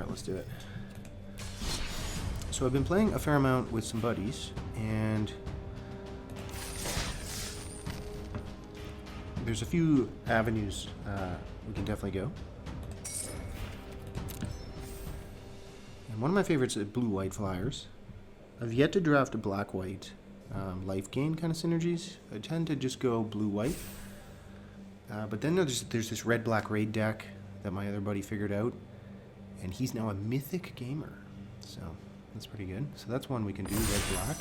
Alright, let's do it. So I've been playing a fair amount with some buddies, and there's a few avenues we can definitely go. And one of my favorites is blue-white flyers. I've yet to draft a black-white life gain kind of synergies. I tend to just go blue-white. But then there's this red-black raid deck that my other buddy figured out, and he's now a mythic gamer. So that's pretty good. So that's one we can do, red-black.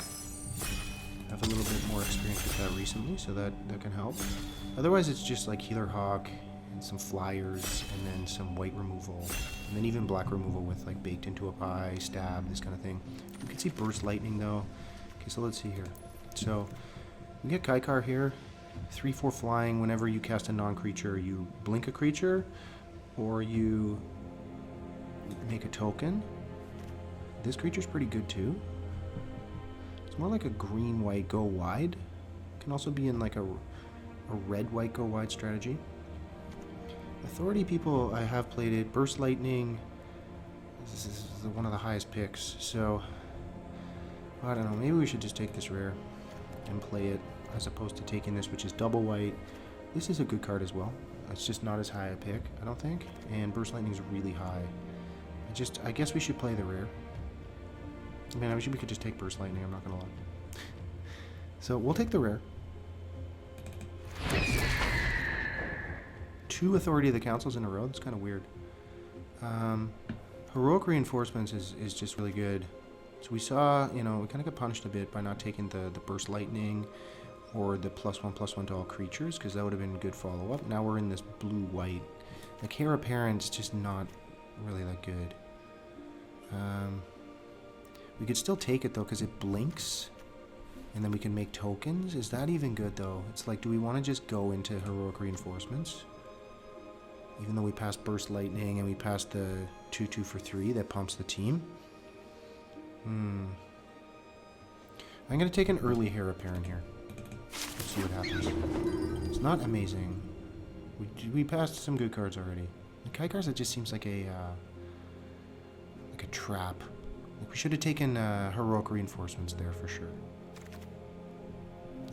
I have a little bit more experience with that recently, so that can help. Otherwise, it's just like Healer Hawk and some flyers, and then some white removal, and then even black removal with like baked into a pie, stab, this kind of thing. You can see burst lightning though. Okay, so let's see here. So we get Kaikar here, 3/4 flying. Whenever you cast a non-creature, you blink a creature, or you make a token. This creature's pretty good too. It's more like a green-white go wide. Can also be in like a red-white go wide strategy. Authority people, I have played it. Burst Lightning. This is one of the highest picks. So I don't know. Maybe we should just take this rare and play it as opposed to taking this, which is double white. This is a good card as well. It's just not as high a pick, I don't think. And Burst Lightning is really high. I guess we should play the rare. I mean, I wish we could just take Burst Lightning, I'm not gonna lie. So we'll take the rare. 2 Authority of the Councils in a row, that's kind of weird. Heroic Reinforcements is just really good. So we saw, we kind of got punished a bit by not taking the Burst Lightning or the +1/+1 to all creatures, because that would have been good follow-up. Now we're in this blue-white. Like, Heir Apparent's just not really that good. We could still take it, though, because it blinks, and then we can make tokens. Is that even good, though? It's like, do we want to just go into Heroic Reinforcements? Even though we passed Burst Lightning and we passed the 2/2 for 3 that pumps the team. I'm going to take an early Heir Apparent here. Let's see what happens. It's not amazing. We passed some good cards already. The Kaikars, it just seems like a trap. Like, we should have taken Heroic Reinforcements there for sure.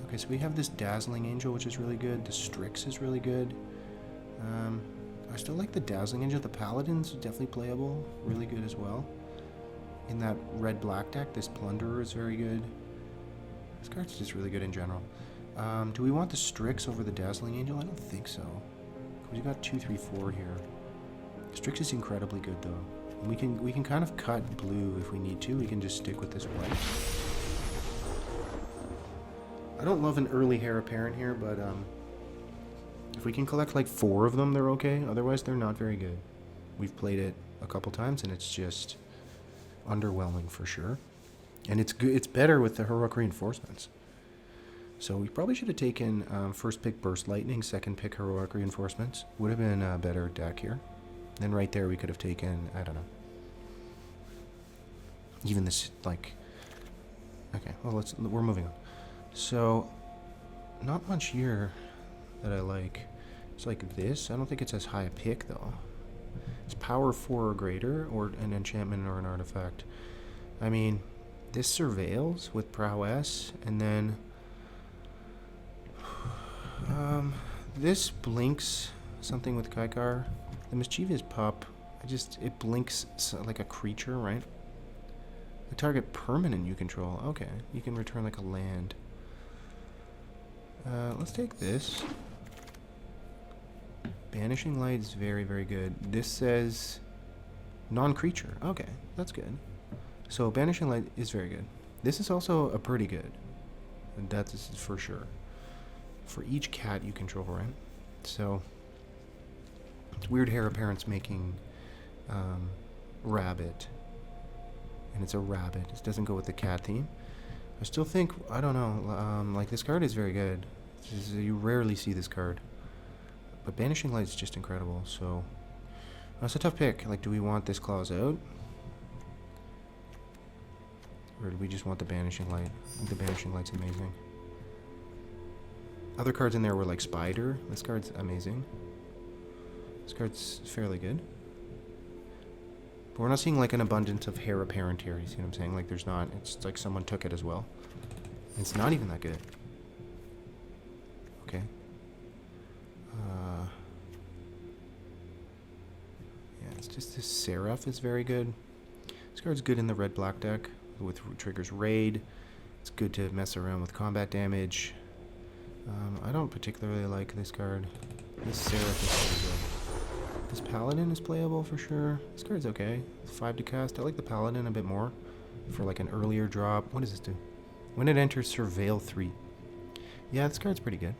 Okay, so we have this Dazzling Angel, which is really good. The Strix is really good. I still like the Dazzling Angel. The Paladin's definitely playable. Really good as well. In that red-black deck, this Plunderer is very good. This card's just really good in general. Do we want the Strix over the Dazzling Angel? I don't think so. We got 2, 3, 4 here. Strix is incredibly good though. And we can kind of cut blue if we need to. We can just stick with this white. I don't love an early Heir Apparent here, but if we can collect like 4 of them, they're okay. Otherwise, they're not very good. We've played it a couple times, and it's just underwhelming for sure. And it's good. It's better with the Heroic Reinforcements. So we probably should have taken first pick Burst Lightning, second pick Heroic Reinforcements. Would have been a better deck here. Then right there we could have taken, I don't know. Even this, like... Okay, well, we're moving on. So, not much here that I like. It's like this. I don't think it's as high a pick, though. It's power 4 or greater, or an enchantment or an artifact. I mean, this surveils with prowess, and then... this blinks something with Kaikar. The Mischievous Pup, it blinks like a creature, right? The target permanent you control. Okay, you can return like a land. Let's take this. Banishing Light is very, very good. This says non-creature. Okay, that's good. So Banishing Light is very good. This is also a pretty good. And that is for sure. For each cat you control, right? So it's weird Heir Apparent's making rabbit. And it's a rabbit. It doesn't go with the cat theme. I still think, I don't know, like this card is very good. You rarely see this card. But Banishing Light is just incredible, so... That's a tough pick. Like, do we want this clause out? Or do we just want the Banishing Light? I think the Banishing Light's amazing. Other cards in there were like Spider. This card's amazing. This card's fairly good. But we're not seeing like an abundance of heir apparent here. You see what I'm saying? Like there's not, it's like someone took it as well. It's not even that good. Okay. Yeah, it's just this Seraph is very good. This card's good in the red-black deck with triggers Raid. It's good to mess around with combat damage. I don't particularly like this card. This Seraph is very good. This Paladin is playable for sure. This card's okay. It's 5 to cast. I like the Paladin a bit more for like an earlier drop. What does this do? When it enters, Surveil 3. Yeah, this card's pretty good.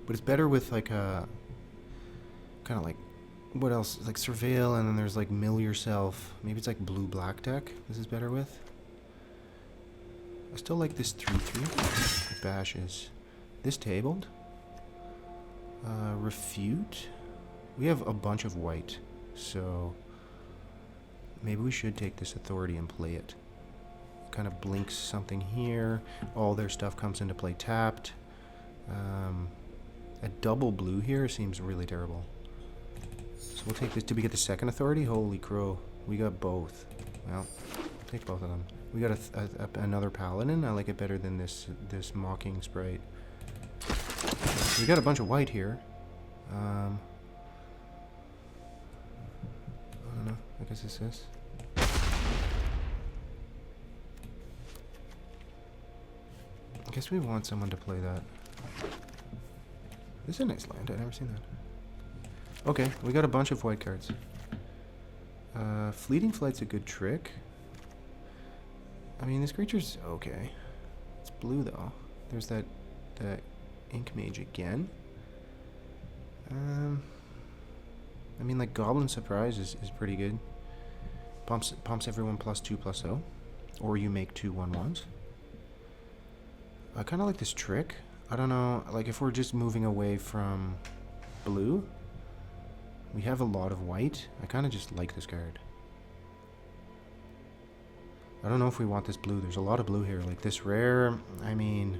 But it's better with like a kind of like, what else? Like Surveil, and then there's like Mill Yourself. Maybe it's like blue-black deck this is better with. I still like this 3/3. It bashes. This tabled. Refute. We have a bunch of white, so maybe we should take this authority and play it. Kind of blinks something here. All their stuff comes into play tapped. A double blue here seems really terrible. So we'll take this. Did we get the second authority? Holy crow. We got both. Well, take both of them. We got another Paladin. I like it better than this Mocking Sprite. We got a bunch of white here. I don't know. I guess it's this. I guess we want someone to play that. This is a nice land. I've never seen that. Okay, we got a bunch of white cards. Fleeting Flight's a good trick. I mean, this creature's okay. It's blue, though. There's that Ink Mage again. I mean, like, Goblin Surprise is pretty good. Pumps everyone +2/+0. Or you make 2 1/1s. I kind of like this trick. I don't know, like, if we're just moving away from blue, we have a lot of white. I kind of just like this card. I don't know if we want this blue. There's a lot of blue here. Like, this rare, I mean,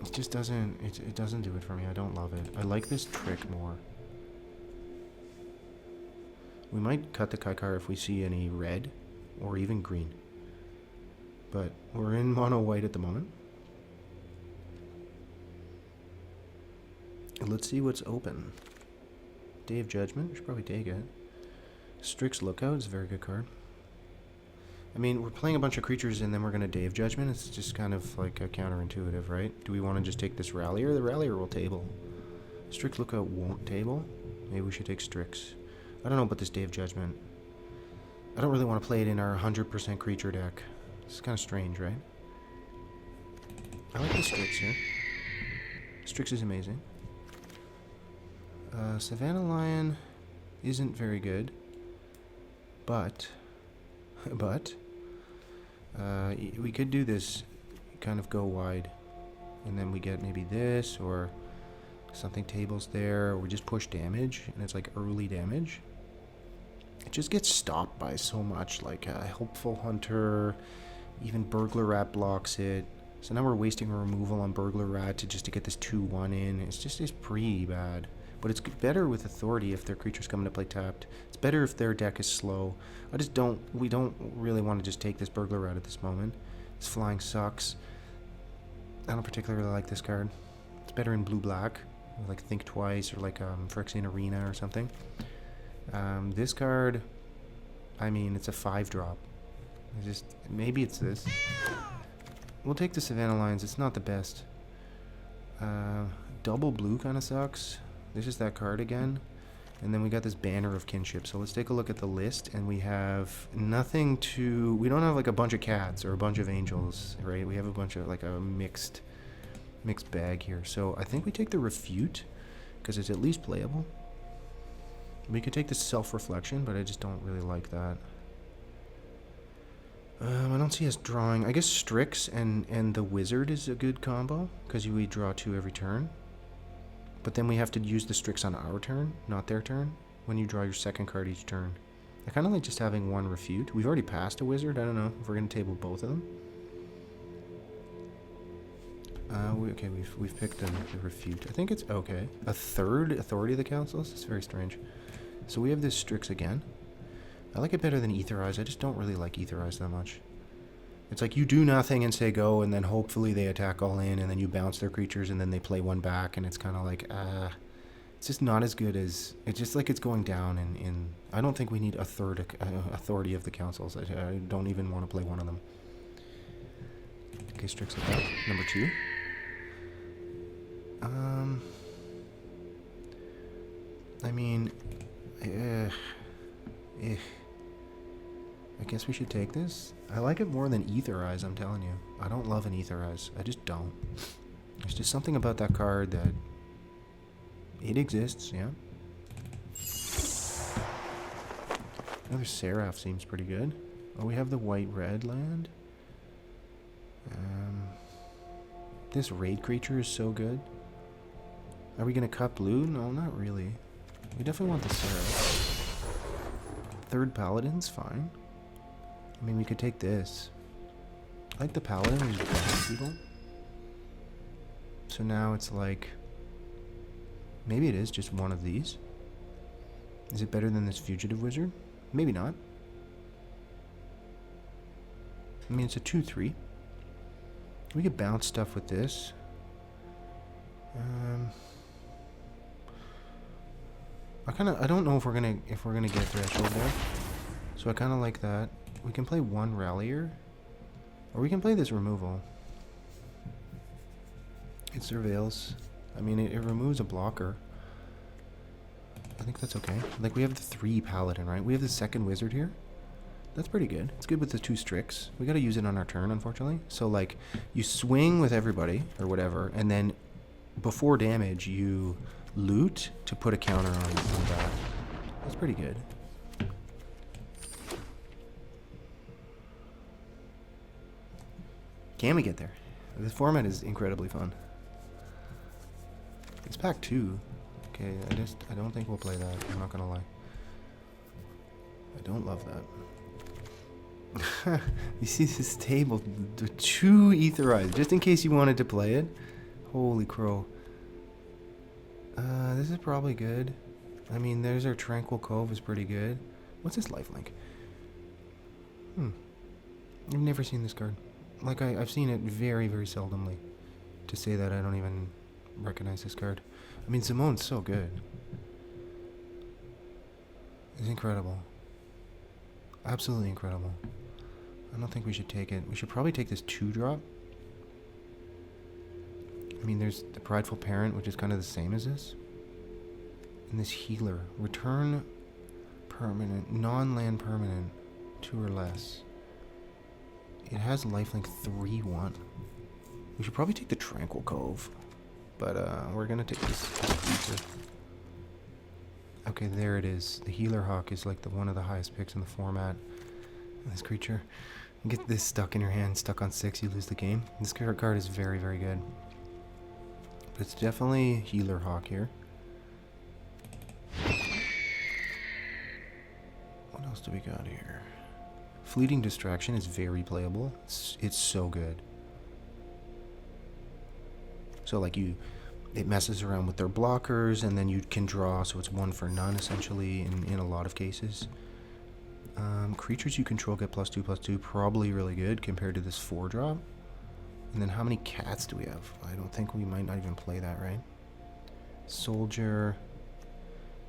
it just doesn't, it doesn't do it for me. I don't love it. I like this trick more. We might cut the Kaikar if we see any red or even green. But we're in mono white at the moment. Let's see what's open. Day of Judgment. We should probably take it. Strix Lookout is a very good card. I mean, we're playing a bunch of creatures and then we're going to Day of Judgment. It's just kind of like a counterintuitive, right? Do we want to just take this Rallier? The Rallier will table. Strix Lookout won't table. Maybe we should take Strix. I don't know about this Day of Judgment. I don't really want to play it in our 100% creature deck. It's kind of strange, right? I like the Strix here. Strix is amazing. Savannah Lion isn't very good. But we could do this, kind of go wide. And then we get maybe this, or something tables there, or we just push damage, and it's like early damage. It just gets stopped by so much, like Helpful Hunter, even Burglar Rat blocks it. So now we're wasting a removal on Burglar Rat to get this 2/1 in. It's pretty bad. But it's better with Authority if their creature's coming to play tapped. It's better if their deck is slow. We don't really want to just take this Burglar Rat at this moment. This flying sucks. I don't particularly like this card. It's better in blue-black, like Think Twice, or like Phyrexian Arena or something. This card, I mean, it's a 5-drop. Maybe it's this. We'll take the Savannah Lions. It's not the best. Double blue kind of sucks. This is that card again. And then we got this Banner of Kinship. So let's take a look at the list, and we have nothing to... We don't have like a bunch of cats or a bunch of angels, right? We have a bunch of like a mixed bag here. So I think we take the Refute, because it's at least playable. We could take the Self-Reflection, but I just don't really like that. I don't see us drawing... I guess Strix and the Wizard is a good combo, because we draw 2 every turn. But then we have to use the Strix on our turn, not their turn, when you draw your second card each turn. I kind of like just having one Refute. We've already passed a Wizard. I don't know if we're going to table both of them. Okay, we've picked the refute. I think it's okay. A third authority of the councils? It's very strange. So we have this Strix again. I like it better than Etherize. I just don't really like Etherize that much. It's like you do nothing and say go, and then hopefully they attack all in, and then you bounce their creatures, and then they play one back, and it's kind of like, it's just not as good as, it's just like it's going down in I don't think we need a third authority of the councils. I don't even want to play one of them. Okay, Strix attack, number 2. I mean, I guess we should take this. I like it more than Etherize, I'm telling you. I don't love an Etherize. I just don't. There's just something about that card that... It exists, yeah. Another Seraph seems pretty good. Oh, we have the white-red land. This raid creature is so good. Are we going to cut blue? No, not really. We definitely want the Seraph. Third Paladin's fine. I mean, we could take this. I like the Paladin, who's blocking people. So now it's like... Maybe it is just one of these. Is it better than this Fugitive Wizard? Maybe not. I mean, it's a 2/3. We could bounce stuff with this. I don't know if we're gonna get Threshold there. So I kind of like that. We can play one Rallier, or we can play this removal. It surveils. I mean, it removes a blocker. I think that's okay. Like, we have the 3 Paladin, right? We have the second Wizard here. That's pretty good. It's good with the 2 Strix. We gotta use it on our turn, unfortunately. So, like, you swing with everybody, or whatever, and then before damage, you loot to put a counter on that. That's pretty good. Can we get there? This format is incredibly fun. It's pack 2. Okay, I don't think we'll play that. I'm not gonna lie. I don't love that. You see this table, the 2 Etherize, just in case you wanted to play it. Holy crow. This is probably good. I mean, there's our Tranquil Cove is pretty good. What's this lifelink? I've never seen this card. Like, I've seen it very, very seldomly. To say that, I don't even recognize this card. I mean, Simone's so good. It's incredible. Absolutely incredible. I don't think we should take it. We should probably take this 2-drop. I mean, there's the Prideful Parent, which is kind of the same as this. And this Healer. Return permanent, non-land permanent, 2 or less. It has lifelink 3/1. We should probably take the Tranquil Cove. But we're going to take this. Okay, there it is. The Healer Hawk is like one of the highest picks in the format. And this creature, you get this stuck in your hand, stuck on 6, you lose the game. This card is very, very good. But it's definitely Healer Hawk here. What else do we got here? Fleeting Distraction is very playable. It's so good. So like it messes around with their blockers, and then you can draw, so it's 1 for none essentially in a lot of cases. Creatures you control get +2/+2, probably really good compared to this 4-drop. And then how many cats do we have? I don't think we might not even play that, right? Soldier.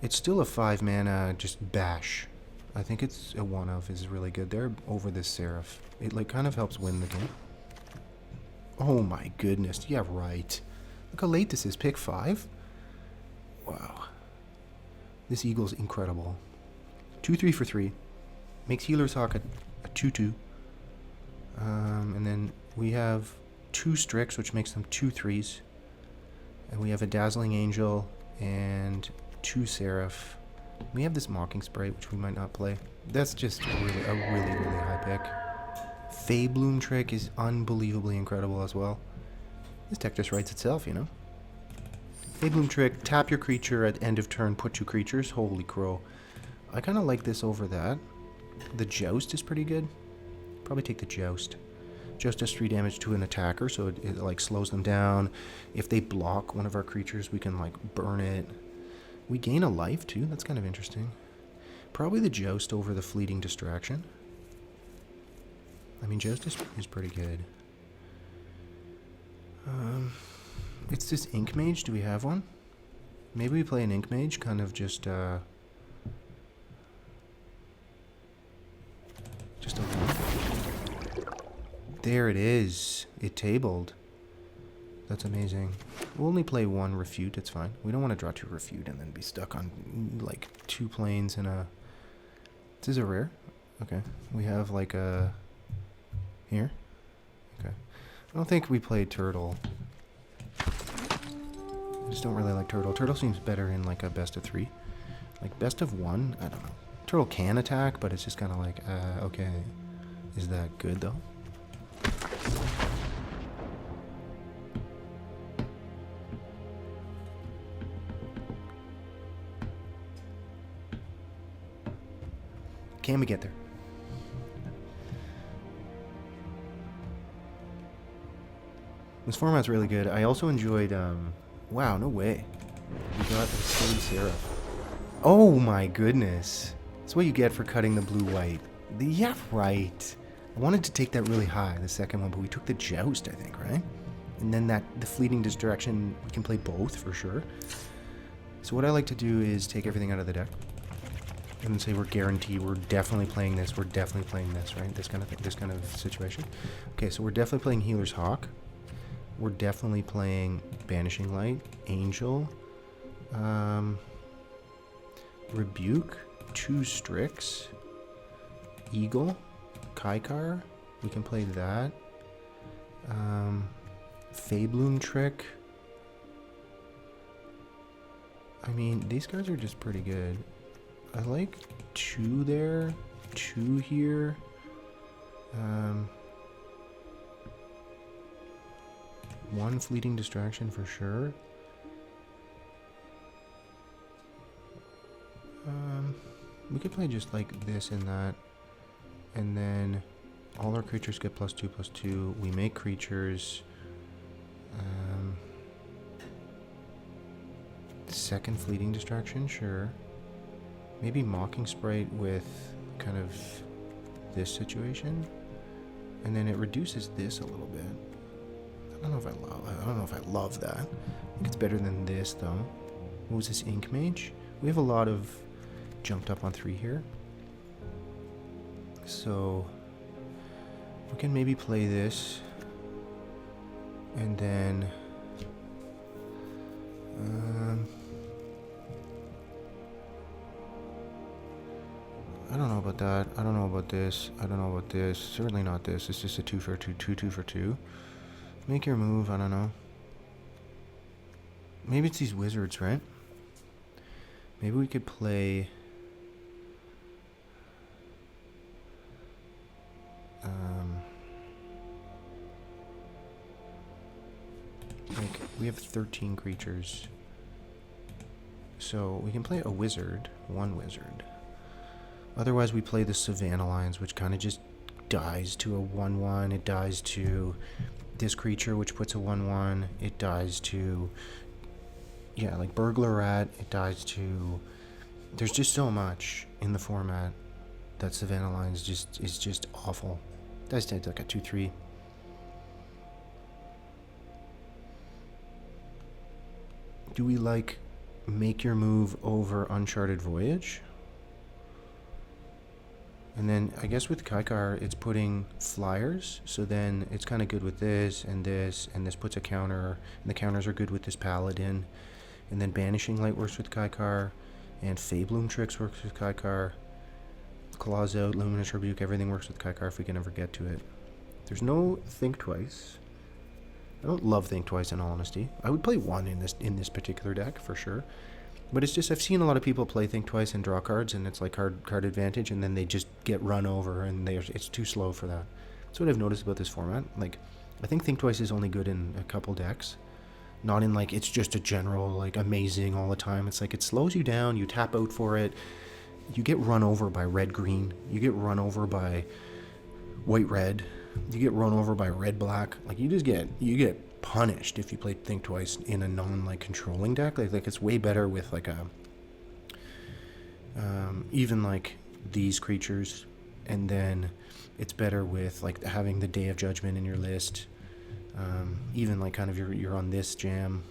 It's still a 5 mana, just bash. I think it's a 1-of is really good there over this Seraph. It like kind of helps win the game. Oh my goodness, yeah, right. Look how late this is, pick 5? Wow. This Eagle's incredible. 2/3 for 3. Makes Healer's Hawk a 2/2. And then we have 2 Strix, which makes them 2/3s. And we have a Dazzling Angel and 2 Seraph. We have this Mocking Sprite, which we might not play. That's just really a really, really high pick. Faebloom Trick is unbelievably incredible as well. This deck just writes itself, you know. Faebloom Trick, tap your creature at end of turn, put 2 creatures. Holy crow. I kind of like this over that. The Joust is pretty good. Probably take the Joust. Just does 3 damage to an attacker, so it like slows them down. If they block one of our creatures, we can like burn it. We gain a life too. That's kind of interesting. Probably the Joust over the Fleeting Distraction. I mean, Joust is pretty good. It's this Ink Mage. Do we have one? Maybe we play an Ink Mage, kind of just a one. There it is. It tabled. That's amazing. We'll only play 1 Refute. It's fine. We don't want to draw 2 Refute and then be stuck on like 2 planes and a... This is a rare? Okay. We have like a... Here? Okay. I don't think we played Turtle. I just don't really like Turtle. Turtle seems better in like a best of 3. Like best of 1? I don't know. Turtle can attack, but it's just kind of like, okay. Is that good though? Can we get there? This format's really good. I also enjoyed, wow, no way. We got the Silly Seraph. Oh my goodness. That's what you get for cutting the blue-white. Yeah, right. I wanted to take that really high, the second one, but we took the Joust, I think, right? And then the Fleeting Distraction, we can play both for sure. So what I like to do is take everything out of the deck. And say we're guaranteed, we're definitely playing this, we're definitely playing this, right? This kind of thing, this kind of situation. Okay, so we're definitely playing Healer's Hawk. We're definitely playing Banishing Light, Angel, Rebuke, 2 Strix, Eagle, Kaikar. We can play that. Faebloom Trick. I mean, these cards are just pretty good. I like 2 there, 2 here. 1 Fleeting Distraction for sure. We could play just like this and that. And then all our creatures get +2/+2. We make creatures. Second Fleeting Distraction, sure. Maybe Mocking Sprite with kind of this situation. And then it reduces this a little bit. I don't know if I love that. I think it's better than this though. What was this, Ink Mage? We have a lot of jumped up on 3 here. So we can maybe play this. And then I don't know about that. I don't know about this. I don't know about this. Certainly not this. It's just a 2 for 2, 2 for 2. Make your move. I don't know. Maybe it's these wizards, right? Maybe we could play... like, we have 13 creatures. So we can play a wizard. 1 wizard. Otherwise, we play the Savannah Lions, which kind of just dies to a 1/1. It dies to this creature, which puts a 1/1. It dies to, yeah, like Burglar Rat. It dies to. There's just so much in the format that Savannah Lions is just awful. Dies to like a 2/3. Do we like make your move over Uncharted Voyage? And then I guess with Kaikar, it's putting flyers. So then it's kind of good with this, and this puts a counter. And the counters are good with this Paladin. And then Banishing Light works with Kaikar. And Faebloom Tricks works with Kaikar. Claws Out, Luminous Rebuke, everything works with Kaikar if we can ever get to it. There's no Think Twice. I don't love Think Twice in all honesty. I would play 1 in this particular deck for sure. But it's just, I've seen a lot of people play Think Twice and draw cards, and it's like card advantage, and then they just get run over, and it's too slow for that. That's what I've noticed about this format. Like, I think Think Twice is only good in a couple decks. Not in, like, it's just a general, like, amazing all the time. It's like, it slows you down, you tap out for it, you get run over by red-green, you get run over by white-red, You get run over by red-black. Like, you get punished if you play Think Twice in a non-like controlling deck. Like it's way better with like a even like these creatures, and then it's better with like having the Day of Judgment in your list. Even like kind of you're on this jam.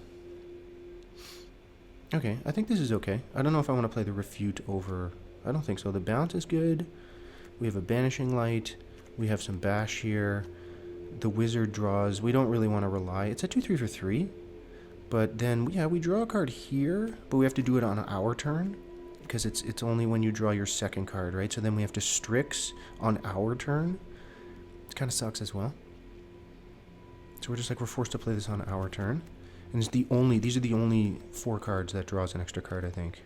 Okay, I think this is okay. I don't know if I want to play the Refute over. I don't think so. The bounce is good. We have a Banishing Light. We have some bash here. The wizard draws. We don't really want to rely. It's a 2/3 for 3. But then, yeah, we draw a card here, but we have to do it on our turn because it's only when you draw your second card, right? So then we have to Strix on our turn. It kind of sucks as well. So we're forced to play this on our turn. And these are the only 4 cards that draws an extra card, I think.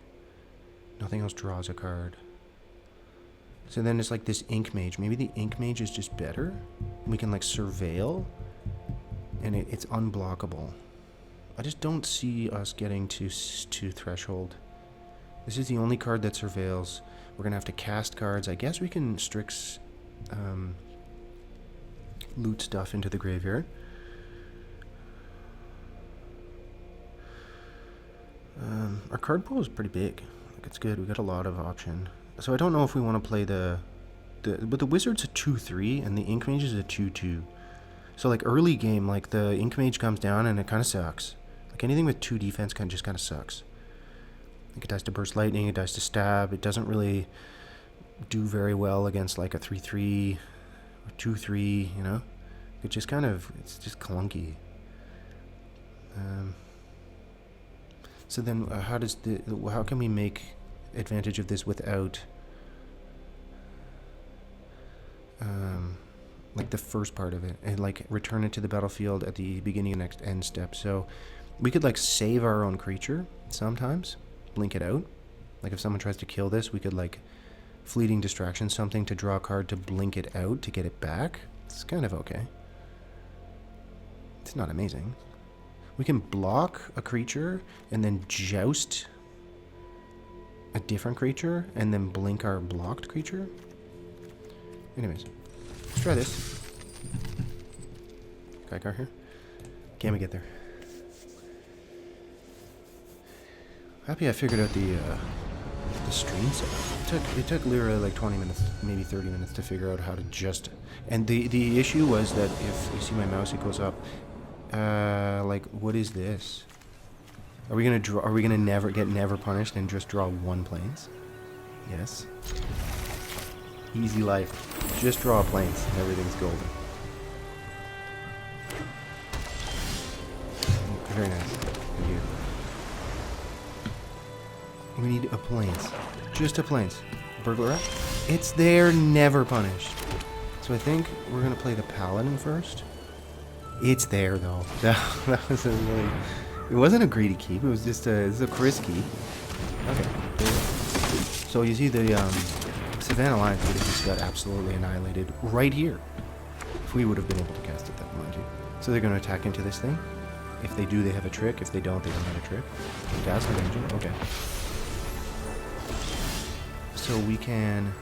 Nothing else draws a card. So then it's like this Ink Mage. Maybe the Ink Mage is just better. We can like surveil, and it's unblockable. I just don't see us getting to Threshold. This is the only card that surveils. We're gonna have to cast cards. I guess we can Strix loot stuff into the graveyard. Our card pool is pretty big. Like, it's good. We got a lot of option. So I don't know if we want to play but the wizard's a 2/3 and the Ink Mage is a 2/2. So like early game, like the Ink Mage comes down and it kind of sucks. Like anything with 2 defense just kind of sucks. Like it dies to Burst Lightning, it dies to Stab. It doesn't really do very well against like a 3/3 or 2/3. You know, it just it's just clunky. So then, how can we make advantage of this without like the first part of it, and like return it to the battlefield at the beginning of next end step? So we could like save our own creature sometimes, blink it out. Like if someone tries to kill this, we could like Fleeting Distraction something to draw a card to blink it out to get it back. It's kind of okay. It's not amazing. We can block a creature and then joust a different creature and then blink our blocked creature. Anyways, let's try this. Kaikar here. Can we get there? Happy I figured out the stream setup. It took literally like 20 minutes, maybe 30 minutes to figure out how to just. And the issue was that if you see my mouse, it goes up. Like, what is this? Are we gonna never punished and just draw 1 plains? Yes. Easy life. Just draw plains and everything's golden. Very nice. Thank you. We need a plains. Just a plains. Burglar Rat? It's there, never punished. So I think we're gonna play the Paladin first. It's there though. That was a really. It wasn't a greedy keep. It was just a Chris keep. Okay. So you see the Savannah Lions would have just got absolutely annihilated right here. If we would have been able to cast it, that mind you. So they're going to attack into this thing. If they do, they have a trick. If they don't, they don't have a trick. Cast an engine. Okay. So we can.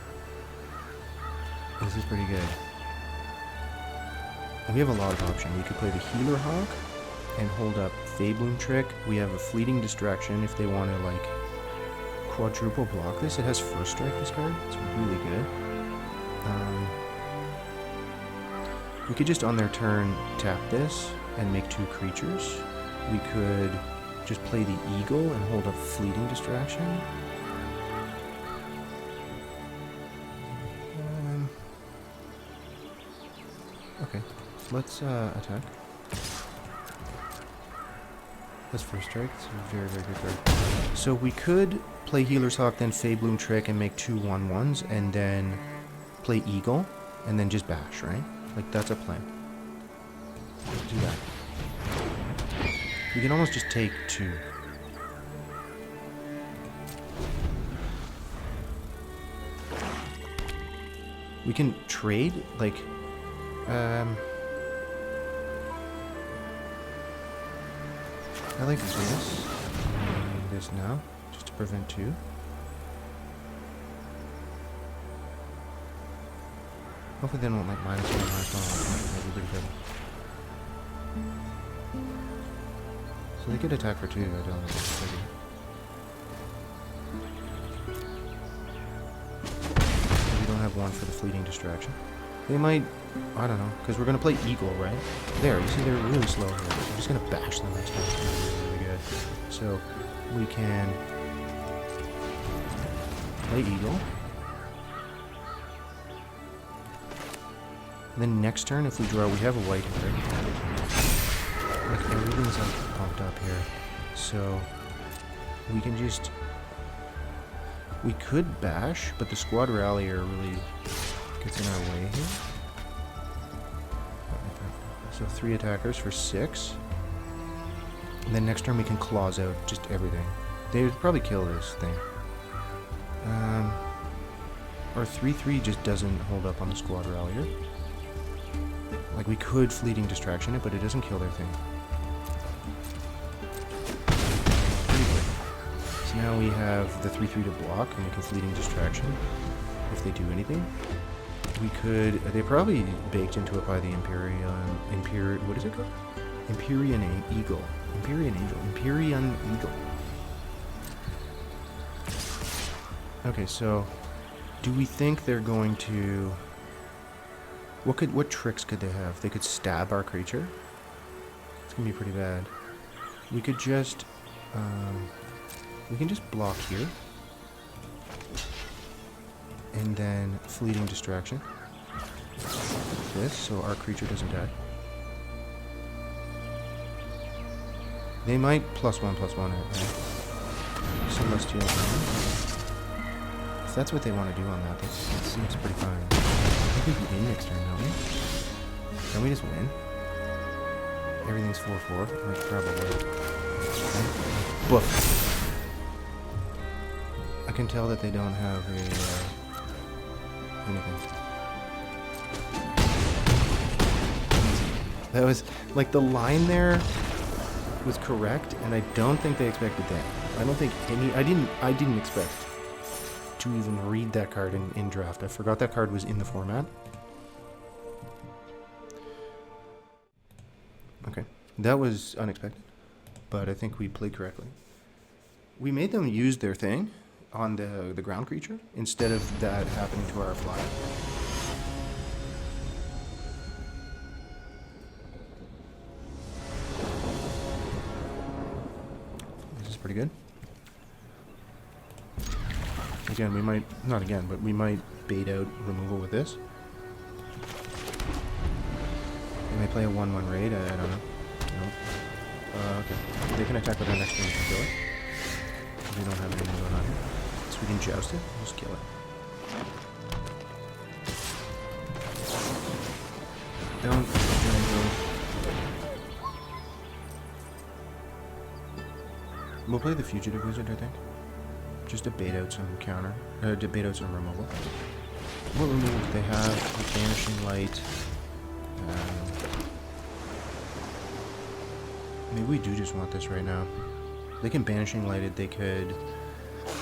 This is pretty good. We have a lot of options. We could play the Healer Hawk and hold up Fabloom Trick. We have a Fleeting Distraction if they want to like quadruple block this. It has first strike, this card. It's really good. We could just on their turn tap this and make 2 creatures. We could just play the Eagle and hold up Fleeting Distraction. Okay. Let's attack. That's first strike. It's a very, very good card. So we could play Healer's Hawk, then Fabloom Trick, and make 2 1/1s, and then play Eagle, and then just bash, right? Like, that's a plan. Let's do that. We can almost just take 2. We can trade, like, I like this. This now, just to prevent 2. Hopefully they don't like -1, -1. That'd be pretty good. So they could attack for 2. I don't know. We don't have 1 for the fleeting distraction. They might, I don't know, because we're going to play Eagle, right? There, you see they're really slow here. I'm just going to bash them next time. It's going to be really good. So we can play Eagle. And then next turn, if we draw, we have a white here. Like, everything's like pumped up here. So we can just... We could bash, but the squad rallier really gets in our way here. So 3 attackers for 6. And then next turn we can claws out just everything. They would probably kill this thing. Our 3/3 just doesn't hold up on the squad rallier. Like, we could fleeting distraction it, but it doesn't kill their thing. Pretty good. So now we have the 3/3 to block, and we can fleeting distraction if they do anything. We could... They probably baked into it by the what is it called? Empyrean Eagle. Empyrean Eagle. Okay, so... Do we think they're going to... What tricks could they have? They could stab our creature. It's gonna be pretty bad. We could just... we can just block here. And then fleeting distraction. This, so our creature doesn't die. They might +1/+1 it, right? Celestial. If that's what they want to do on that, that seems pretty fine. I think we can win next turn, don't we? Can we just win? Everything's 4/4. Like, probably. Boof. I can tell that they don't have a... anything. That was... Like, the line there was correct, and I don't think they expected that. I don't think any... I didn't expect to even read that card in draft. I forgot that card was in the format. Okay. That was unexpected, but I think we played correctly. We made them use their thing on the ground creature instead of that happening to our flyer. This is pretty good. Again, we might, not again, but we might bait out removal with this. They may play a 1/1 raid, I don't know. No. Okay. They can attack with our next turn to kill it. We don't have anything going on here. So we can joust it, just kill it. Don't go. We'll play the Fugitive Wizard, I think. Just to bait out some counter, to bait out some removal. What removal do they have? The Banishing Light. Maybe we do just want this right now. They can Banishing Light it, they could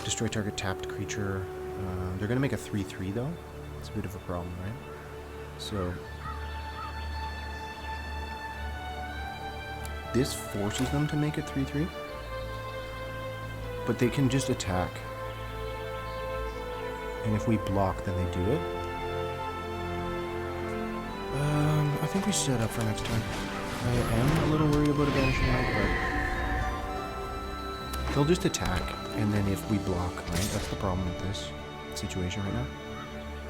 destroy target tapped creature. They're going to make a 3/3 though. It's a bit of a problem, right? So... This forces them to make it 3/3. But they can just attack. And if we block, then they do it. I think we set up for next turn. I am a little worried about a Banishing Light, but... They'll just attack, and then if we block, right? That's the problem with this situation right now.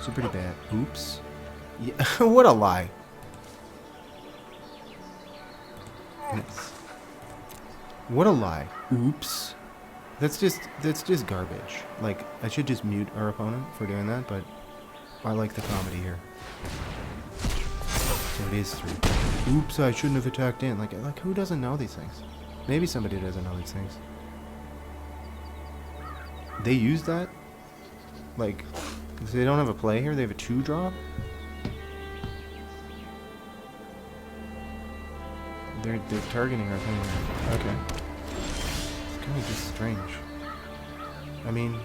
So pretty bad. Oops. Yeah, what a lie. Yes. What a lie. Oops. That's just garbage. Like, I should just mute our opponent for doing that, but I like the comedy here. So it is 3. Oops, I shouldn't have attacked in. Like who doesn't know these things? Maybe somebody doesn't know these things. They use that? Like, if they don't have a play here, they have a 2-drop? They're targeting our thing here. Okay. It's kind of just strange. I mean...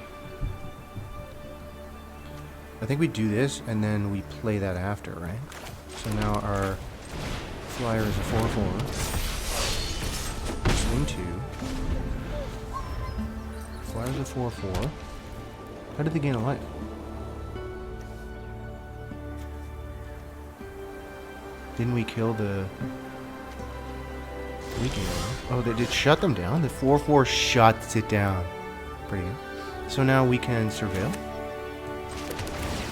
I think we do this and then we play that after, right? So now our flyer is a 4/4. Swing 2. Flyer's a 4/4. How did they gain a life? Didn't we kill the... We gained a life. Oh, they did shut them down? The 4/4 shuts it down. Pretty good. So now we can surveil.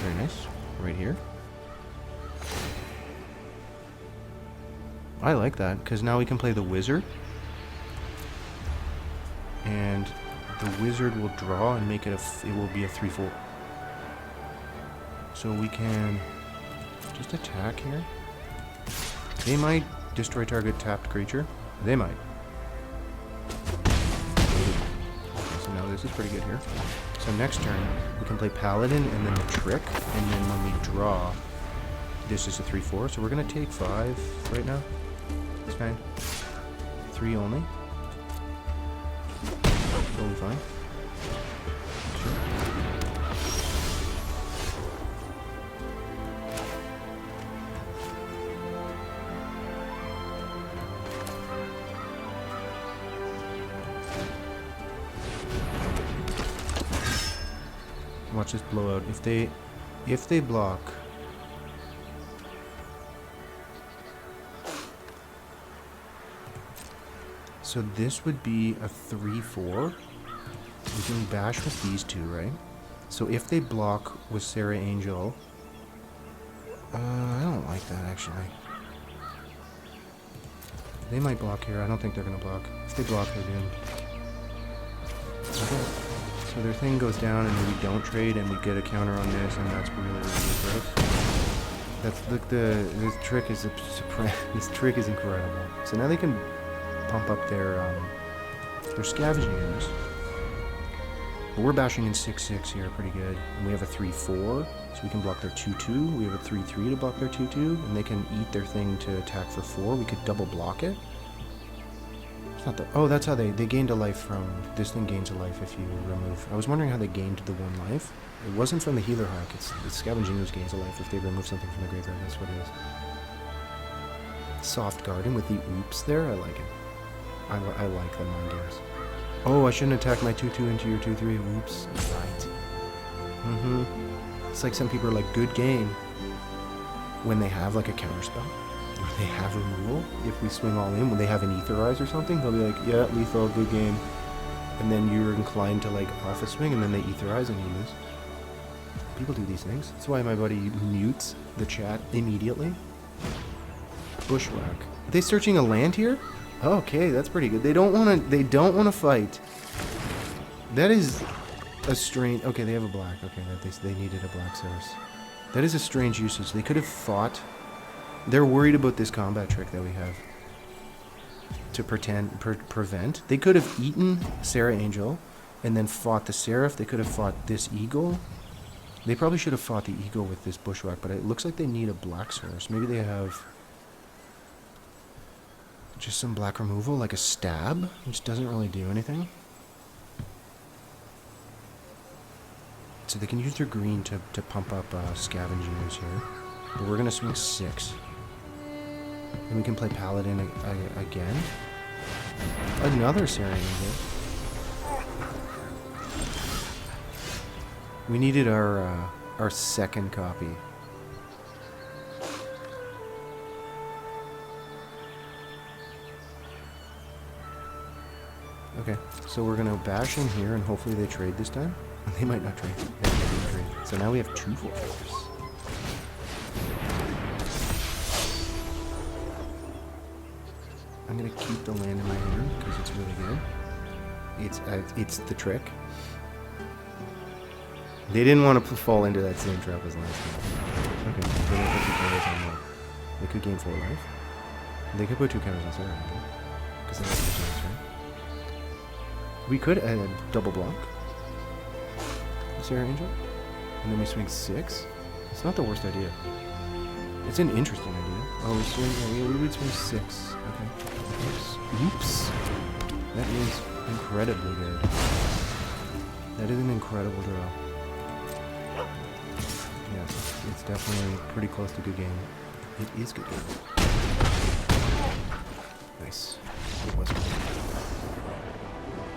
Very nice. Right here. I like that, because now we can play the wizard. And the wizard will draw and make it it will be a 3/4. So we can just attack here. They might destroy target tapped creature. They might. Okay, so now this is pretty good here. So next turn, we can play Paladin and then the Trick, and then when we draw, this is a 3/4. So we're going to take 5 right now. It's fine. 3 only. Totally fine. Sure. Watch this blowout. If they block, so this would be a 3/4. We can bash with these two, right? So if they block with Sarah Angel, I don't like that actually. They might block here. I don't think they're gonna block. If they block, they're doomed. Okay. So their thing goes down, and then we don't trade, and we get a counter on this, and that's really, really gross. That's look. This trick is this trick is incredible. So now they can pump up their scavenging units. But we're bashing in 6/6 here, pretty good. And we have a 3/4, so we can block their 2/2. We have a 3/3 to block their 2/2, and they can eat their thing to attack for 4. We could double block it. It's not the... Oh, that's how they gained a life from... This thing gains a life if you remove... I was wondering how they gained the 1 life. It wasn't from the healer hack. It's scavenging units gains a life if they remove something from the graveyard. That's what it is. Soft Garden with the oops there. I like it. I like the mind games. Oh, I shouldn't attack my 2/2 into your 2/3. Oops. Right. It's like some people are like, good game. When they have like a counterspell. Or they have removal. If we swing all in, when they have an Aetherize or something, they'll be like, yeah, lethal, good game. And then you're inclined to like alpha swing, and then they Aetherize and you lose. People do these things. That's why my buddy mutes the chat immediately. Bushwhack. Are they searching a land here? Okay, that's pretty good. They don't want to fight. That is a strange... Okay, they have a black. Okay, they needed a black source. That is a strange usage. They could have fought... They're worried about this combat trick that we have. To prevent. They could have eaten Sarah Angel and then fought the Seraph. They could have fought this Eagle. They probably should have fought the Eagle with this Bushwhack, but it looks like they need a black source. Maybe they have... just some black removal, like a stab, which doesn't really do anything. So they can use their green to pump up scavenging units here. But we're going to swing 6. And we can play Paladin again. Another Sarah Angel. We needed our second copy. Okay, so we're gonna bash in here, and hopefully they trade this time. They might not trade. They didn't trade. So now we have 2 4/4s. I'm gonna keep the land in my hand because it's really good. It's the trick. They didn't want to fall into that same trap as last time. Okay, so they put 2 counters on that. They could gain 4 life. They could put 2 counters on Sarah, because they have 2 chance, right? We could add double block Sarah Angel, and then we swing 6. It's not the worst idea. It's an interesting idea. Oh, we would swing 6. Okay. Oops. That is incredibly good. That is an incredible draw. Yes, it's definitely pretty close to good game. It is good game. Nice. It was good.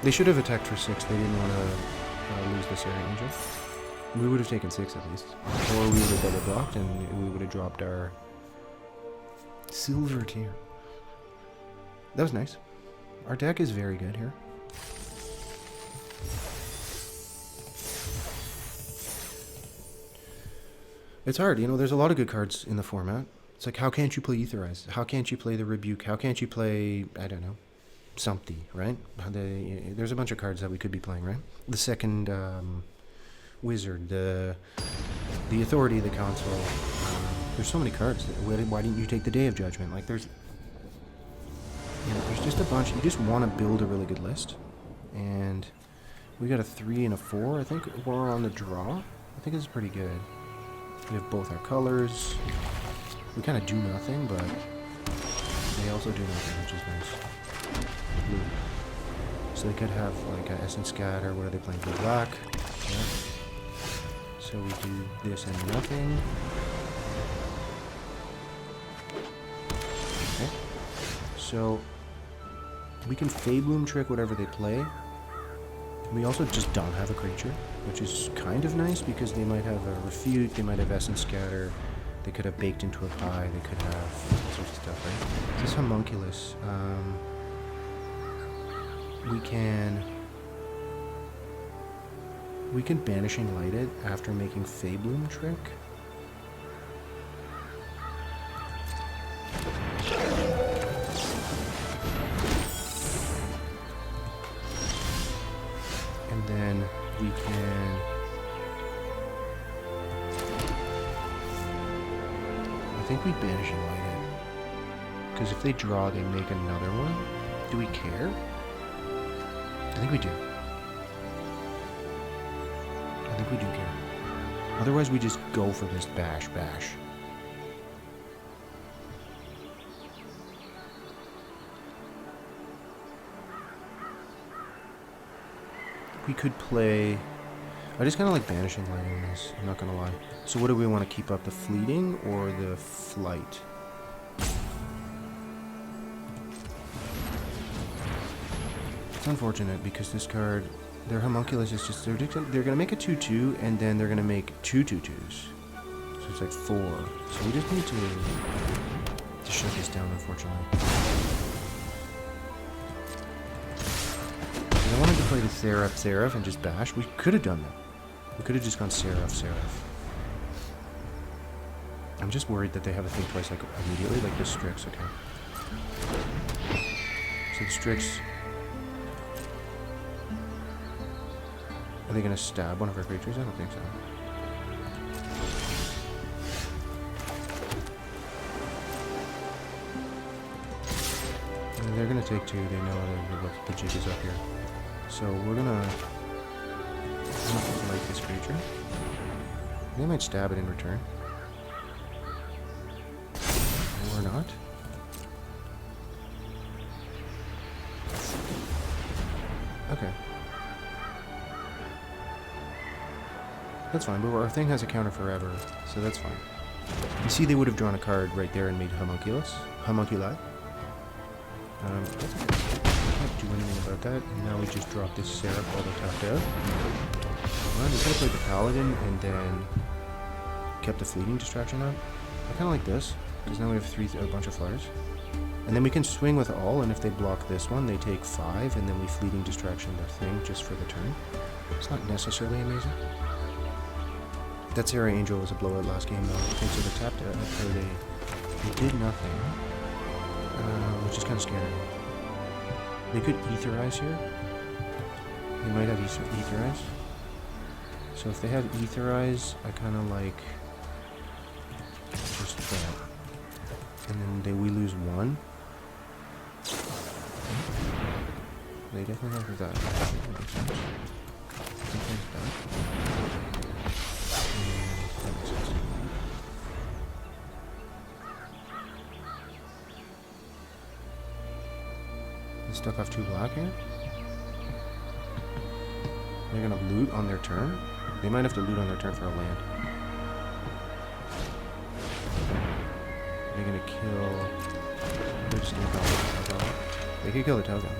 They should have attacked for 6. They didn't want to lose this area angel. We would have taken 6 at least. Or we would have double blocked and we would have dropped our silver tier. That was nice. Our deck is very good here. It's hard, you know, there's a lot of good cards in the format. It's like, how can't you play Etherize? How can't you play the Rebuke? How can't you play, I don't know, something, right? There's a bunch of cards that we could be playing, right? The second Wizard, the Authority, the Council. There's so many cards. Why didn't you take the Day of Judgment? Like, there's just a bunch. You just want to build a really good list. And we got a 3 and a 4. I think we're on the draw. I think it's pretty good. We have both our colors. We kind of do nothing, but they also do nothing, which is nice. Blue. So they could have like an Essence Scatter. What are they playing? Blue-black. Yeah. So we do this and nothing. Okay. So we can Fade-Bloom trick whatever they play. We also just don't have a creature, which is kind of nice because they might have a Refute, they might have Essence Scatter, they could have Baked into a Pie, they could have all sorts of stuff, right? This is Homunculus. We can Banishing Light it after making Fade-Bloom trick. Then we can, I think we Banishing Light it, because if they draw they make another one. Do we care? I think we do. I think we do care. Otherwise we just go for this bash. We could play... I just kind of like Banishing Lighting this, I'm not going to lie. So what do we want to keep up, the Fleeting or the Flight? It's unfortunate because this card, their Homunculus is just... They're going to make a 2-2 and then they're going to make 2 2-2s. So it's like 4. So we just need to shut this down, unfortunately. I wanted to play the Seraph and just bash. We could have done that. We could have just gone Seraph. I'm just worried that they have a thing twice, like immediately, like the Strix, okay. So the Strix... Are they going to stab one of our creatures? I don't think so. And they're going to take 2. They know what the jig is up here. So we're gonna light this creature. They might stab it in return. Or not. Okay. That's fine, but our thing has a counter forever, so that's fine. You see they would have drawn a card right there and made Homunculi. That's okay. Can't do anything about that. And now we just drop this Seraph while they're tapped out. Well, we could have played the Paladin and then kept the Fleeting Distraction up. I kind of like this, because now we have a bunch of flyers. And then we can swing with all, and if they block this one, they take 5, and then we Fleeting Distraction their thing just for the turn. It's not necessarily amazing. That Sarah Angel was a blowout last game, though. Okay, so they tapped out, so they did nothing. Which is kind of scary. They could Etherize here. They might have Etherize. So if they have Etherize, I kind of like just that. And then we lose 1. They definitely have that. That makes sense. Sometimes that. And that makes sense. Stuck off 2 black here. They're gonna loot on their turn. They might have to loot on their turn for a land. They're gonna kill... They're just gonna kill. They could kill the token.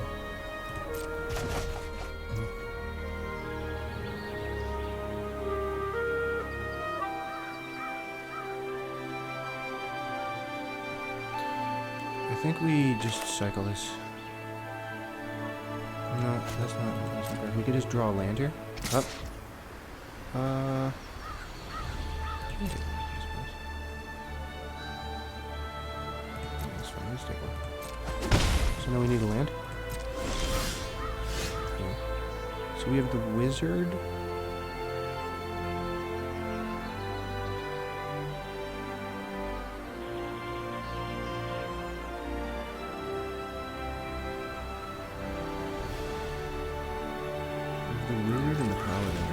I think we just cycle this. No, that's not good. We could just draw a land here. Up. That's fine. Let's take one. So now we need a land. Okay. So we have the wizard. The wizard and the paladin.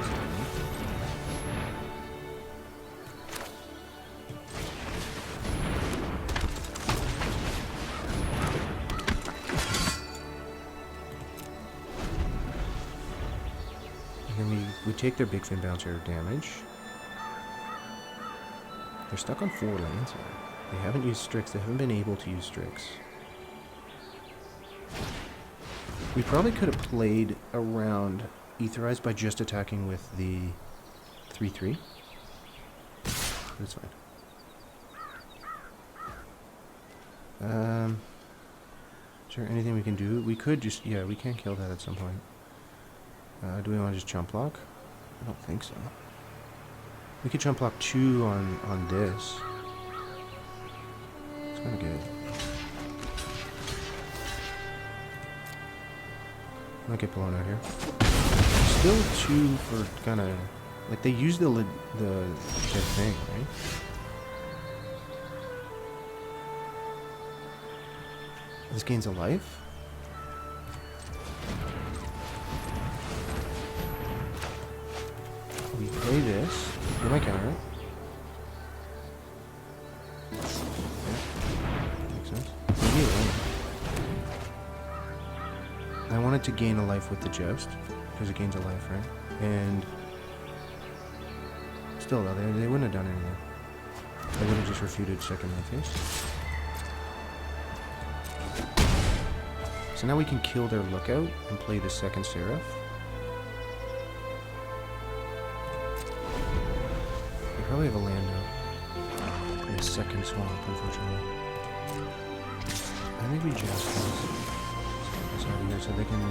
And then we take their big fin bouncer damage. They're stuck on 4 lands here. They haven't used Strix. They haven't been able to use Strix. We probably could have played around Aetherized by just attacking with the 3/3. That's fine. Is there anything we can do? We could just... Yeah, we can kill that at some point. Do we want to just jump block? I don't think so. We could jump block 2 on this. It's kind of good. Might get blown out here. Still 2 for kind of... Like, they use the thing, right? This gains a life? We play this. We might counter it. Okay. Makes sense. Maybe it won't. I wanted to gain a life with the Joust, because it gains a life, right? And still, though, they wouldn't have done anything. They would have just refuted second life face. So now we can kill their lookout and play the second Seraph. We probably have a land now. And a second swamp, unfortunately. I think we just... So they can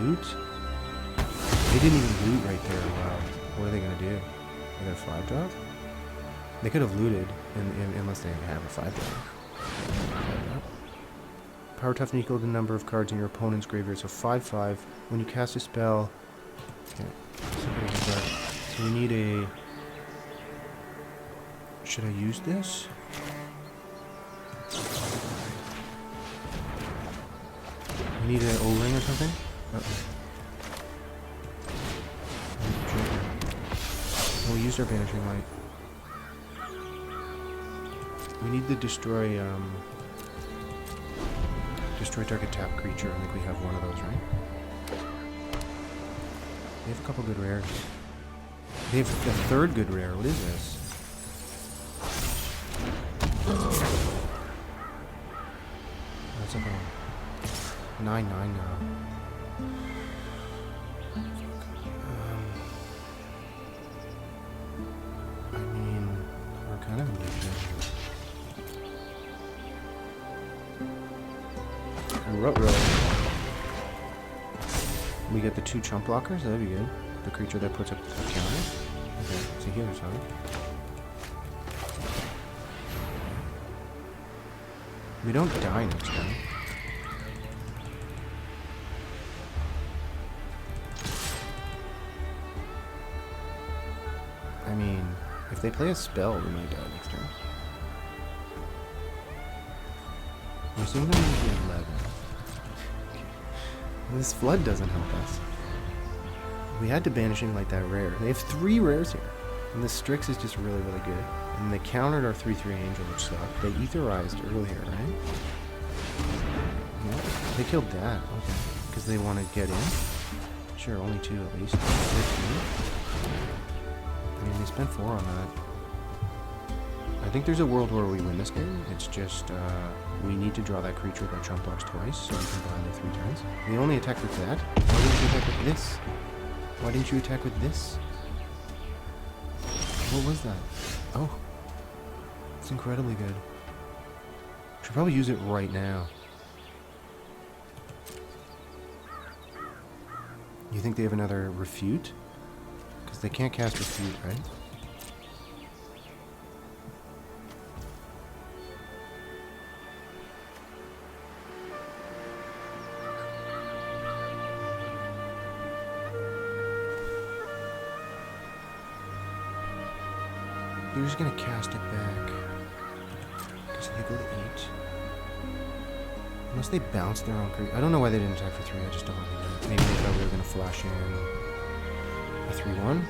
loot. They didn't even loot right there. Wow. What are they gonna do? They got a 5-drop? They could have looted unless they have a 5-drop. Power toughness equal to the number of cards in your opponent's graveyard. So 5/5. When you cast a spell. Okay. So we need a... Should I use this? We need an O-ring or something? We'll use our Banishing Light. We need to destroy target tap creature. I think we have one of those, right? They have a couple good rares. They have a third good rare. What is this? That's a 9/9 now. I mean, we're kind of in good shape. And Rut-Row. We get the 2 chump blockers. That'd be good. The creature that puts a counter. Okay, it's a healer's hug. We don't die next time. I mean, if they play a spell, we might die next turn. We're still going to use 11. This flood doesn't help us. We had to Banishing like that rare. They have 3 rares here. And the Strix is just really, really good. And they countered our 3/3 Angel, which sucked. They Aetherized earlier, right? Yeah, they killed that. Okay. Because they want to get in. Sure, only 2 at least. 15. I mean, they spent 4 on that. I think there's a world where we win this game. It's just, we need to draw that creature that chump blocks twice, so we can bind it 3 turns. We only attack with that. Why didn't you attack with this? Why didn't you attack with this? What was that? Oh. It's incredibly good. Should probably use it right now. You think they have another refute? Because they can't cast refute, right? They're just gonna cast it back. Because they go to 8. Unless they bounce their own creature. I don't know why they didn't attack for 3. I just don't know why they did. Maybe they thought we were gonna flash in a 3-1.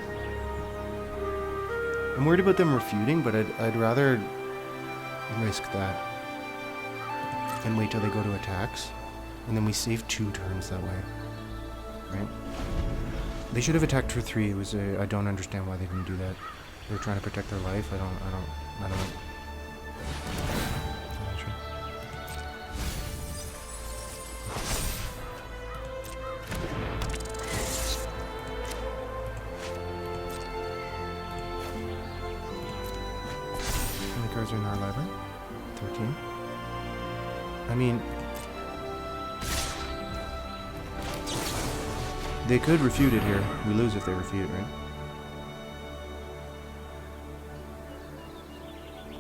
I'm worried about them refuting, but I'd rather risk that and wait till they go to attacks. And then we save 2 turns that way. Right? They should have attacked for 3. It was I don't understand why they didn't do that. They were trying to protect their life. I don't know. I'm not sure. How many cards are in our library? 13. I mean, they could refute it here. We lose if they refute, right?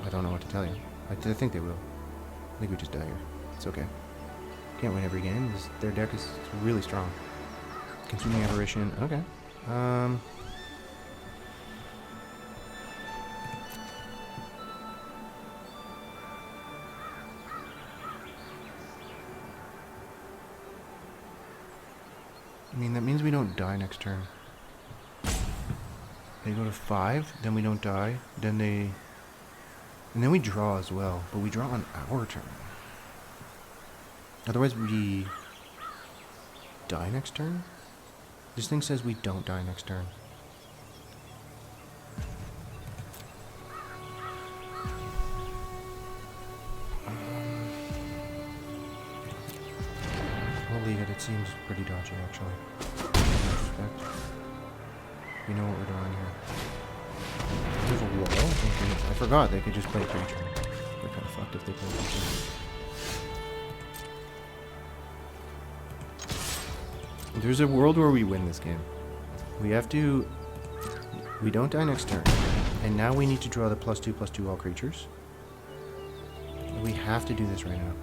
I don't know what to tell you. I think they will. I think we just die here. It's okay. Can't win every game. Their deck is really strong. Consuming Aberration. Okay. I mean, that means we don't die next turn. They go to 5, then we don't die, then they... And then we draw as well, but we draw on our turn. Otherwise we die next turn? This thing says we don't die next turn. We'll leave it, it seems pretty dodgy actually. We know what we're doing here. There's a wall? Okay. I forgot they could just play a creature. They're kind of fucked if they play a creature. There's a world where we win this game. We have to... We don't die next turn. And now we need to draw the +2/+2 all creatures. We have to do this right now.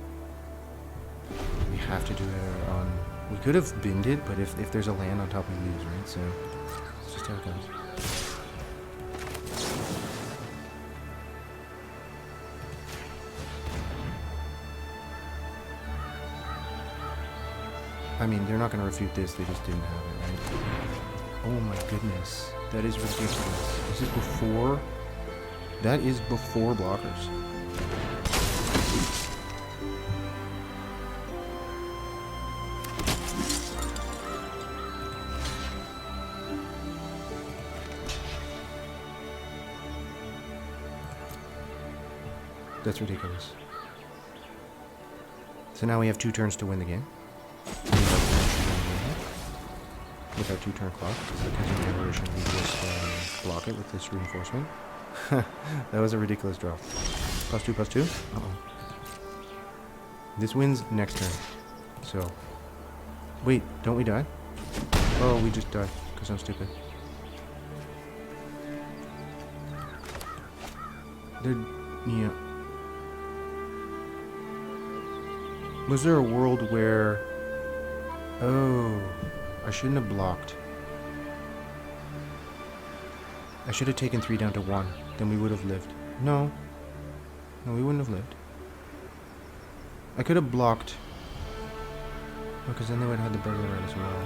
We have to do it on... We could have binned it, but if there's a land on top, we lose, right? So, it's just how it goes. I mean, they're not going to refute this, they just didn't have it, right? Oh my goodness. That is ridiculous. This is before... That is before blockers. That's ridiculous. So now we have 2 turns to win the game. With our 2-turn clock, because of generation, we just block it with this reinforcement. That was a ridiculous draw. +2/+2? Uh-oh. This wins next turn. So, wait, don't we die? Oh, we just died, because I'm stupid. Yeah. Was there a world where... Oh... I shouldn't have blocked. I should have taken 3 down to 1. Then we would have lived. No. No, we wouldn't have lived. I could have blocked. Because then they would have had the burglar right as well.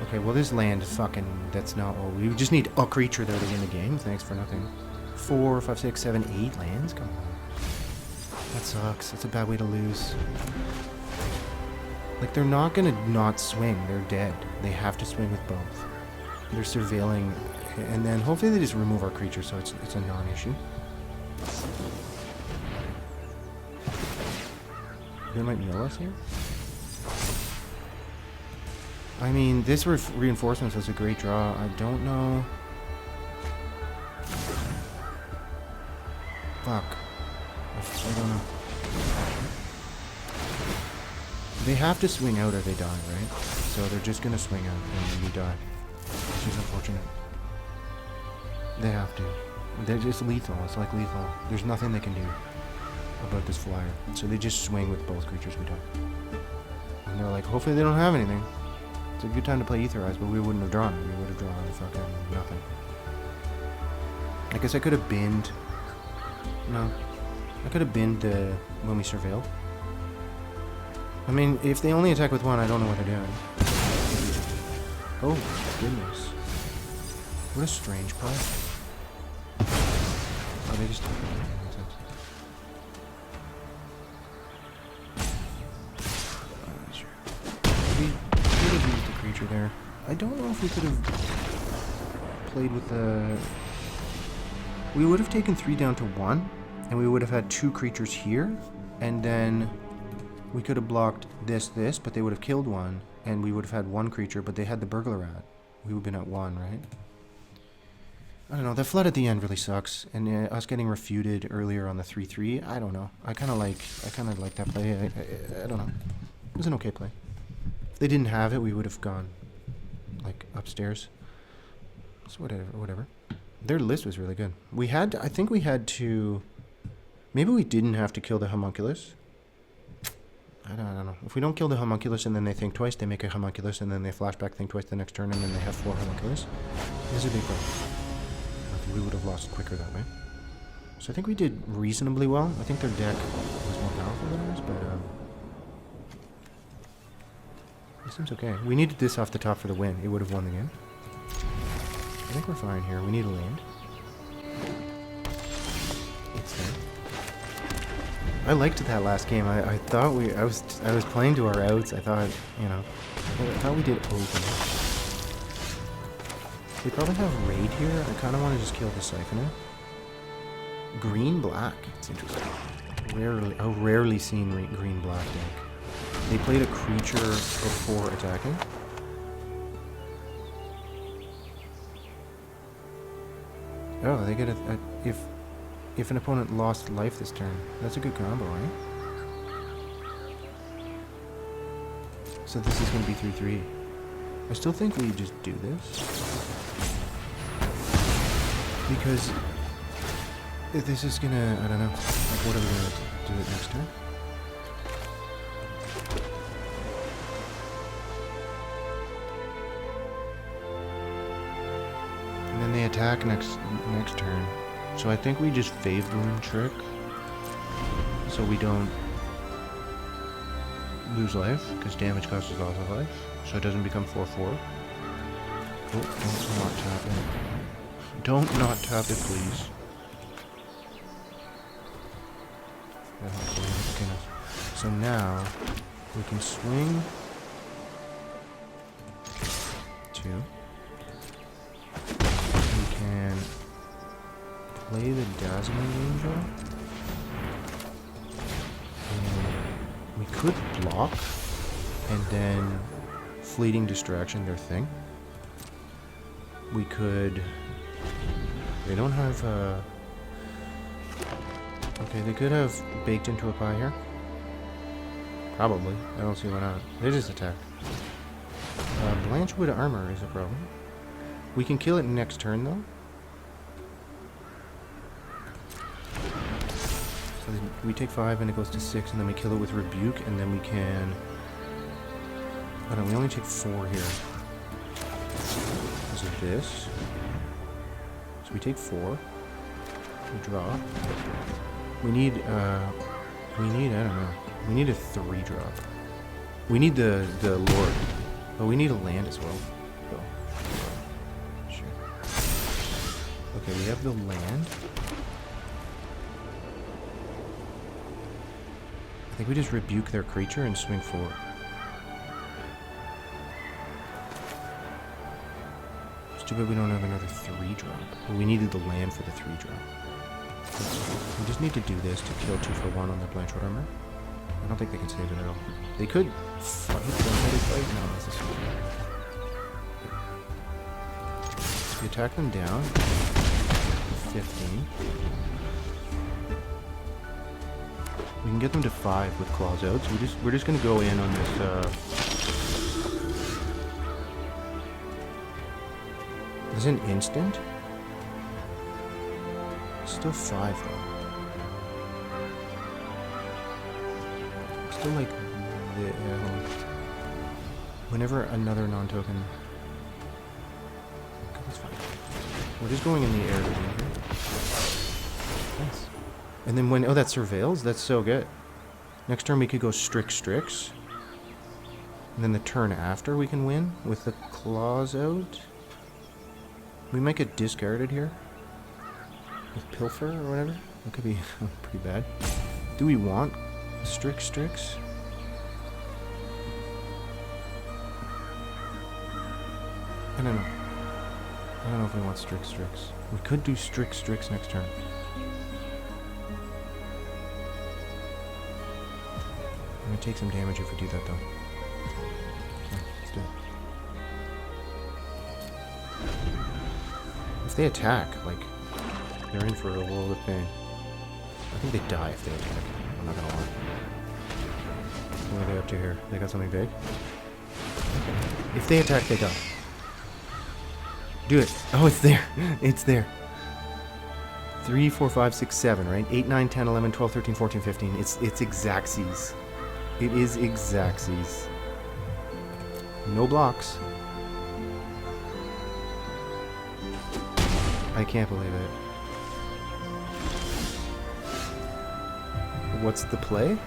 Okay, well this land fucking... That's not... Oh, we just need a creature there to win the game. Thanks for nothing. 4, 5, 6, 7, 8 lands? Come on. That sucks. That's a bad way to lose. Like, they're not gonna not swing. They're dead. They have to swing with both. They're surveilling, and then hopefully they just remove our creature so it's a non-issue. They might mill us here. I mean, this reinforcements was a great draw. I don't know. Fuck. I don't know. They have to swing out or they die, right? So they're just gonna swing out and then we die. Which is unfortunate. They have to. They're just lethal. It's like lethal. There's nothing they can do about this flyer. So they just swing with both creatures we die. And they're like, hopefully they don't have anything. It's a good time to play Etherize, but we wouldn't have drawn it. We would have drawn fucking nothing. I guess I could have binned. No. I could have binned when we surveilled. I mean, if they only attack with one, I don't know what they're doing. Oh, goodness. What a strange play. Oh, they just... We could have used the creature there. I don't know if we could have played with the... We would have taken 3 down to 1, and we would have had 2 creatures here, and then we could have blocked this, but they would have killed one, and we would have had 1 creature, but they had the burglar rat. We would have been at 1, right? I don't know, the flood at the end really sucks, and us getting refuted earlier on the 3-3, I don't know. I kind of like that play. I don't know. It was an okay play. If they didn't have it, we would have gone, like, upstairs. So whatever. Their list was really good. We had, I think we had to, maybe we didn't have to kill the homunculus. I don't know. If we don't kill the homunculus and then they think twice, they make a homunculus and then they flashback, think twice the next turn, and then they have 4 homunculus. This is a big problem. I think we would have lost quicker that way. So I think we did reasonably well. I think their deck was more powerful than ours, but it seems okay. We needed this off the top for the win. It would have won the game. I think we're fine here. We need a land. It's there. I liked that last game. I thought I was playing to our outs. I thought, you know, I thought we did open. They probably have raid here. I kind of want to just kill the siphoner. Green black. It's interesting. A rarely seen green black deck. They played a creature before attacking. Oh, they get if an opponent lost life this turn. That's a good combo, right? So this is going to be 3-3. I still think we just do this. Because if this is going to, I don't know, like what are we going to do it next turn? And then they attack next turn. So I think we just Fave Boon Trick so we don't lose life, because damage cost is loss of life, so it doesn't become 4-4. Oh, don't not tap it. Don't not tap it, please. So now we can swing 2. We can play the Dazzling Angel. And we could block and then Fleeting Distraction their thing. We could... They don't have... Okay, they could have baked into a pie here. Probably. I don't see why not. They just attack. Blanchwood Armor is a problem. We can kill it next turn, though. So we take 5 and it goes to 6, and then we kill it with Rebuke, and then we can... Oh no, we only take 4 here. Because of this. So we take 4. We draw. We need, I don't know. We need a 3-drop. We need the Lord. Oh, we need a land as well. Oh. Sure. Okay, we have the land. I think we just rebuke their creature and swing 4. It's too bad we don't have another 3-drop. But we needed the land for the 3-drop. We just need to do this to kill 2 for 1 on the Blanchwood Armor. I don't think they can save it at all. They could fight. One-headed fight? No, this is fine. We attack them down. 15. We can get them to 5 with claws out, so we're just gonna go in on this This is an instant? Still 5 though. Still like the whenever another non-token. Okay, that's fine. We're just going in the air to win here. Nice. And then when that surveils, that's so good. Next turn we could go Strix. And then the turn after we can win with the claws out. We might get discarded here. With Pilfer or whatever. That could be pretty bad. Do we want Strix? I don't know. I don't know if we want Strix. We could do Strix next turn. I'm gonna take some damage if we do that though. Okay, let's do it. If they attack, like, they're in for a world of pain. I think they die if they attack. I'm not gonna lie. What are they up to here? They got something big? If they attack, they die. Do it. Oh, it's there. It's there. 3, 4, 5, 6, 7, right? 8, 9, 10, 11, 12, 13, 14, 15. It's Exacxes. It is Exacxes. No blocks. I can't believe it. What's the play?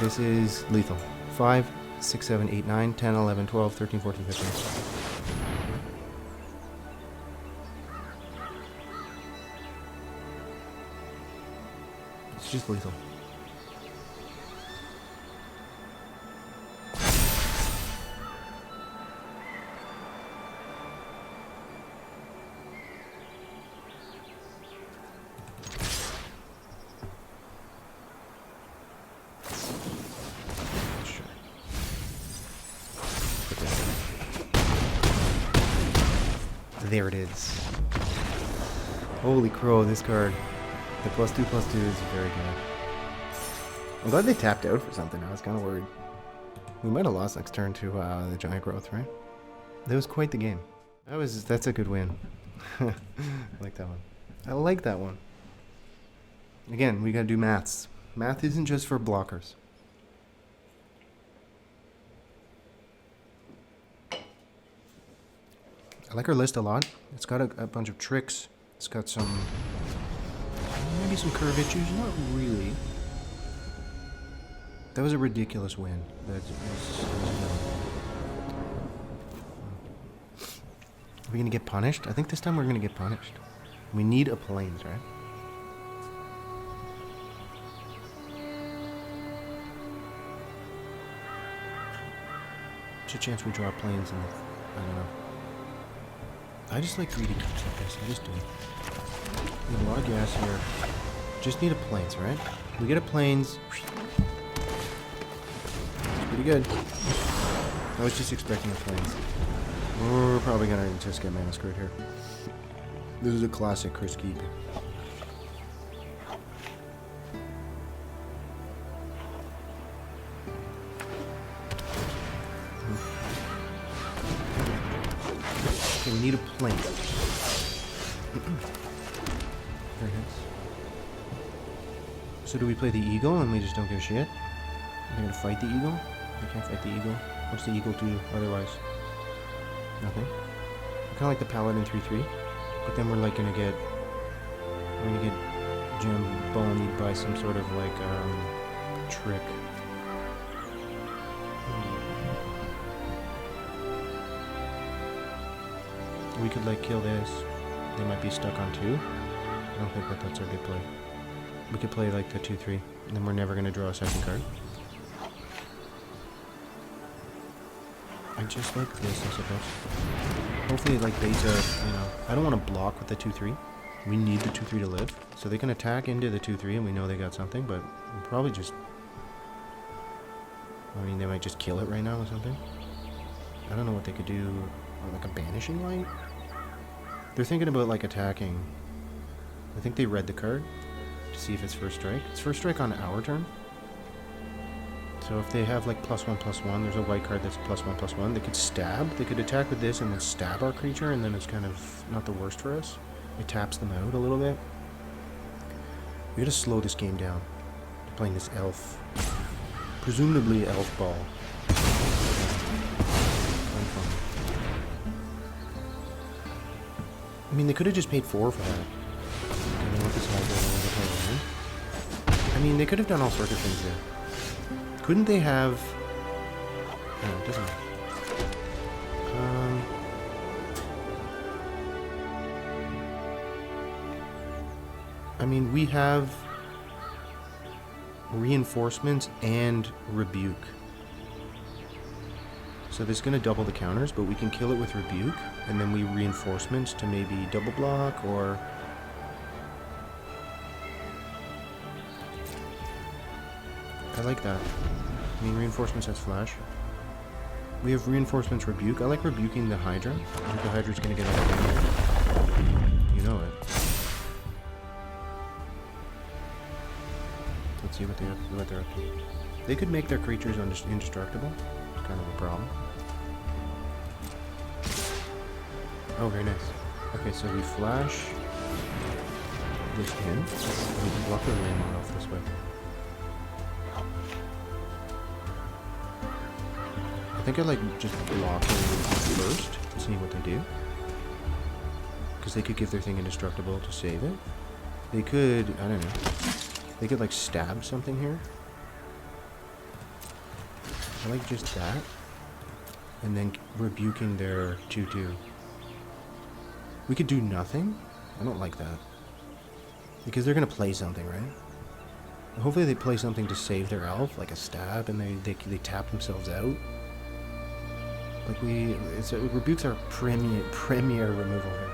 This is lethal. 5, 6, 7, 8, 9, 10, 11, 12, 13, 14, 15. It's just lethal. There it is. Holy crow, this card. The +2/+2 is very good. I'm glad they tapped out for something. I was kind of worried. We might have lost next turn to the Giant Growth, right? That was quite the game. That's a good win. I like that one. I like that one. Again, we gotta do maths. Math isn't just for blockers. I like our list a lot. It's got a bunch of tricks. It's got some... maybe some curve issues. Not really. That was a ridiculous win. Are we going to get punished? I think this time we're going to get punished. We need a plains, right? There's a chance we draw plains and I don't know. I just like greedy cards like this. I just do. A lot of gas here. Just need a plains, right? We get a plains. Pretty good. I was just expecting a plains. We're probably gonna just get mana screwed here. This is a classic Chris Keep. Okay, we need a plains. Very nice. So do we play the eagle and we just don't give a shit? They're gonna fight the eagle? We can't fight the eagle. What's the eagle do otherwise? Nothing. Kinda like the paladin 3/3. But then we're like gonna get jambonied by some sort of like trick. We could like kill this. They might be stuck on 2. I don't think that's our good play. We could play like the 2/3, and then we're never gonna draw a second card. I just like this, I suppose. Hopefully, like beta, you know, I don't want to block with the 2/3. We need the 2/3 to live, So they can attack into the 2-3 and we know they got something, but we'll probably just... I mean, they might just kill it right now or something. I don't know what they could do. Or like a Banishing Light? They're thinking about like attacking. I think they read the card to see if it's first strike. It's first strike on our turn. So if they have like +1/+1, there's a white card that's +1/+1. They could stab. They could attack with this and then stab our creature, and then it's kind of not the worst for us. It taps them out a little bit. We gotta slow this game down. They're playing this elf. Presumably elf ball. I mean, they could have just paid 4 for that. I mean, what this I mean, they could have done all sorts of things there. Couldn't they have... No, it doesn't matter. I mean, we have reinforcements and rebuke. So this is going to double the counters, but we can kill it with rebuke, and then we reinforcements to maybe double block, or... I like that. I mean, reinforcements has flash. We have reinforcements rebuke. I like rebuking the Hydra. I think the Hydra's going to get out of there. You know it. Let's see what they're up to. They could make their creatures indestructible. It's kind of a problem. Oh, very nice. Okay, so we flash this in. We can block the landmark off this way. I think I like just blocking first to see what they do. Because they could give their thing indestructible to save it. They could, I don't know. They could like stab something here. I like just that. And then rebuking their 2/2. We could do nothing? I don't like that. Because they're going to play something, right? Hopefully they play something to save their elf, like a stab, and they tap themselves out. Like rebukes are premier removal here.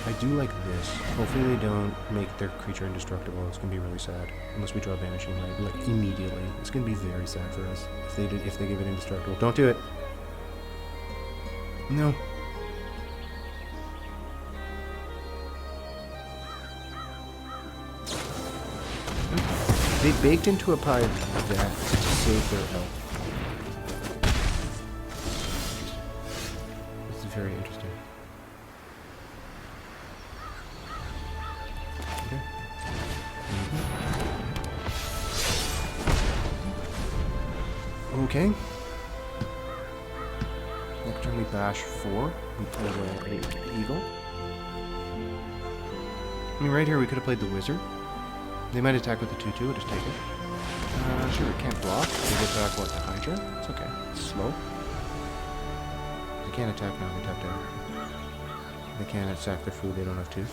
I do like this. Hopefully they don't make their creature indestructible. It's gonna be really sad. Unless we draw Banishing Light, like immediately. It's gonna be very sad for us if they give it indestructible. Don't do it. No. They baked into a pie that to save their elf. This is very interesting. Okay. Okay. Next time we bash 4, we play the eagle. I mean, right here we could have played the wizard. They might attack with the 2/2, we'll just take it. Sure, we can't block. They get back, what, the Hydra? It's okay. It's slow. They can't attack now, they tapped out. They can't attack their food, they don't have to.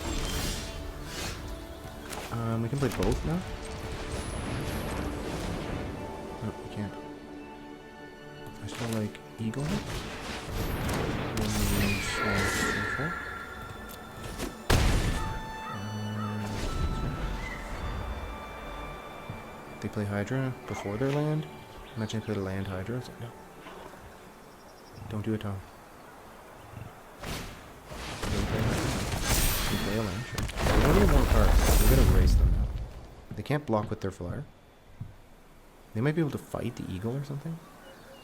We can play both now. Nope, we can't. I still like Eagle. They play Hydra before their land. Imagine they play the land Hydra. It's like, no. Don't do it, Tom. They play a land, sure. They don't need more cards. We're gonna erase them now. They can't block with their flyer. They might be able to fight the eagle or something.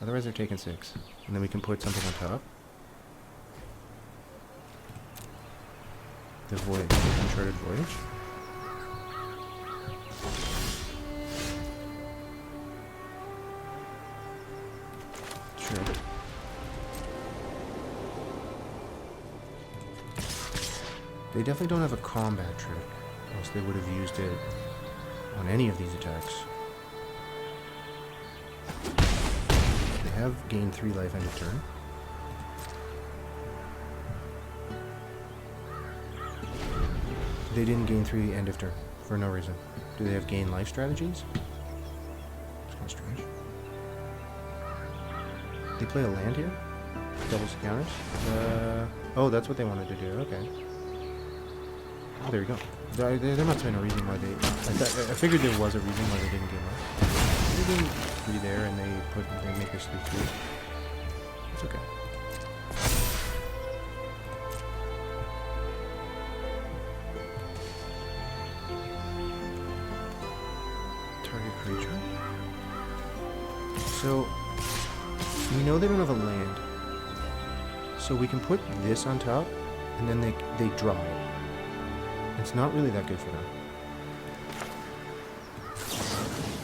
Otherwise they're taking 6. And then we can put something on top. The voyage, the Uncharted Voyage. Sure. They definitely don't have a combat trick, else they would have used it on any of these attacks. They have gained 3 life end of turn. They didn't gain 3 end of turn for no reason. Do they have gain life strategies? It's kind of strange. They play a land here? Doubles the counters? Oh, that's what they wanted to do, okay. Oh, there you go. There must have been a reason why they... I figured there was a reason why they didn't get left. They didn't 3 there and they make us 3-3. It's okay. Target creature. So, we know they don't have a land. So we can put this on top, and then they draw it. It's not really that good for them.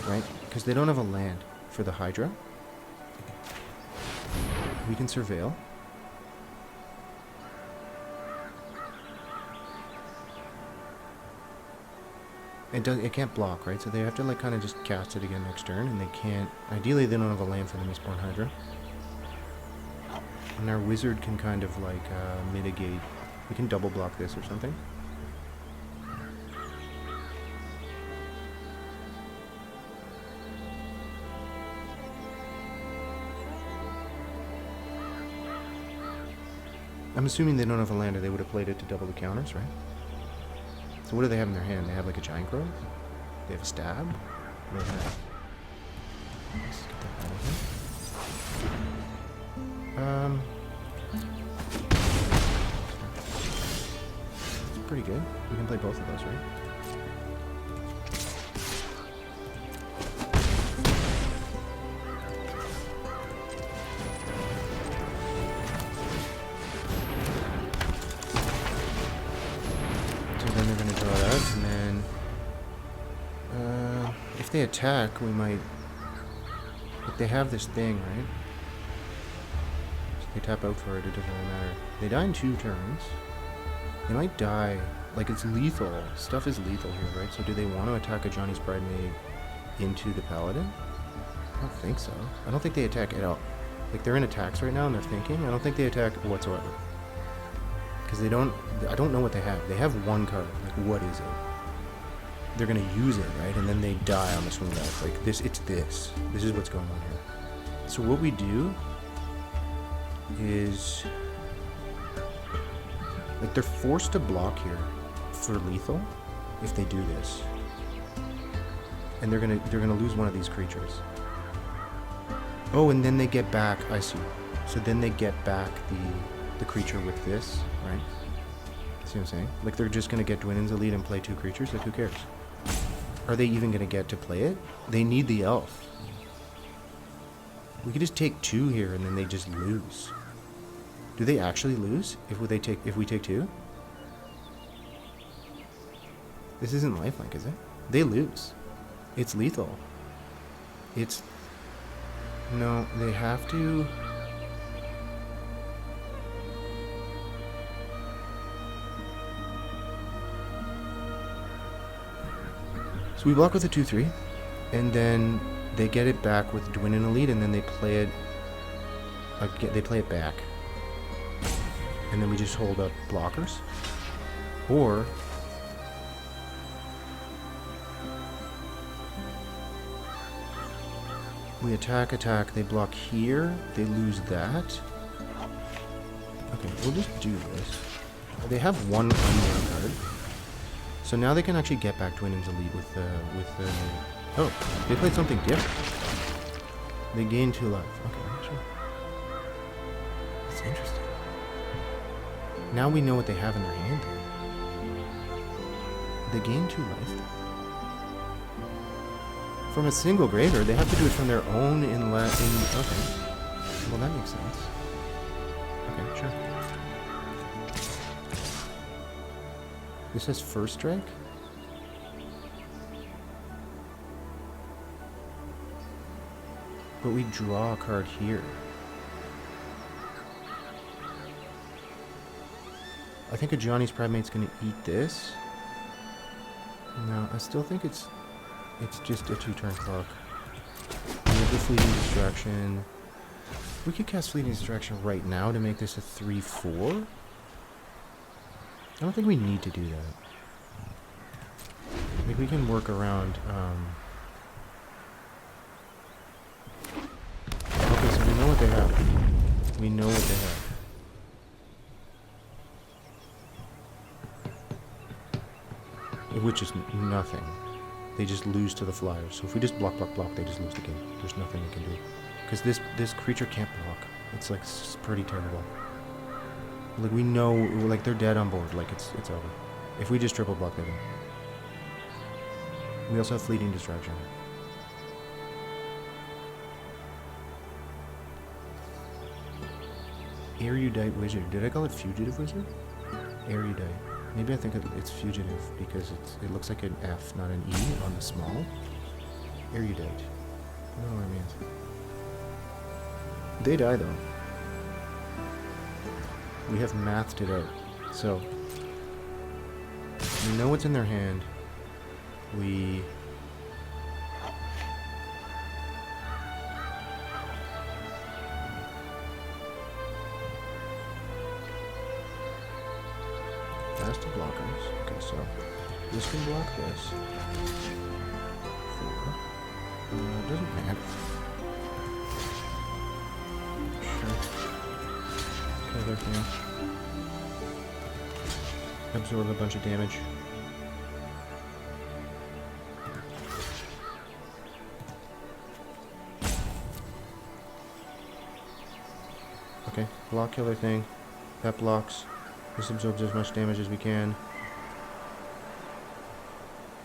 Right? Because they don't have a land for the Hydra. We can surveil. It can't block, right? So they have to like kind of just cast it again next turn, and they can't... Ideally, they don't have a land for the Mistborn Hydra. And our wizard can kind of like mitigate. We can double block this or something. I'm assuming they don't have a land, or they would have played it to double the counters, right? So what do they have in their hand? They have like a giant growth? They have a stab? What do they have? Let's get that out of here. It's pretty good. We can play both of those, right? If they attack, we might... If they have this thing, right? So they tap out for it, it doesn't really matter. They die in 2 turns. They might die... Like, it's lethal. Stuff is lethal here, right? So do they want to attack a Johnny's Bridemaid into the Paladin? I don't think so. I don't think they attack at all. Like, they're in attacks right now and they're thinking. I don't think they attack whatsoever. Because they don't... I don't know what they have. They have 1 card. Like, what is it? They're gonna use it, right? And then they die on the swing back. Like this, it's this. This is what's going on here. So what we do is, like, they're forced to block here for lethal if they do this, and they're gonna lose one of these creatures. Oh, and then they get back. I see. So then they get back the creature with this, right? See what I'm saying? Like, they're just gonna get Dwinnen's Elite and play 2 creatures. Like, who cares? Are they even going to get to play it? They need the elf. We could just take 2 here and then they just lose. Do they actually lose if we take 2? This isn't lifelink, is it? They lose. It's lethal. It's... No, they have to... So we block with a 2-3, and then they get it back with Dwynn Elite, and then they play it. They play it back, and then we just hold up blockers, or we attack. They block here. They lose that. Okay, we'll just do this. They have 1 unknown card. So now they can actually get back Dwinnen's Elite with the... Oh, they played something different. They gain 2 life. Okay, sure. That's interesting. Now we know what they have in their hand here. They gain 2 life. From a single graveyard, they have to do it from their own Okay. Well, that makes sense. Okay, sure. This has first strike? But we draw a card here. I think a Johnny's Pridemate's gonna eat this. No, I still think it's just a 2-turn clock. We have the Fleeting Distraction. We could cast Fleeting Distraction right now to make this a 3-4. I don't think we need to do that. I think we can work around, Okay, so we know what they have. We know what they have. which is nothing. They just lose to the flyers. So if we just block, they just lose the game. There's nothing they can do. Because this creature can't block. It's like pretty terrible. Like we know, like they're dead on board. Like it's over. If we just triple block, they win. We also have fleeting distraction. Erudite Wizard. Did I call it Fugitive Wizard? Erudite. Maybe I think it's Fugitive because it looks like an F, not an E on the small. Erudite. I don't know what it means. They die though. We have mathed it out. So, we know what's in their hand. We... Faster blockers. Okay, so this can block this. 4. Doesn't matter. Sure. Other thing. Absorb a bunch of damage. Okay, block killer thing. That blocks. This absorbs as much damage as we can.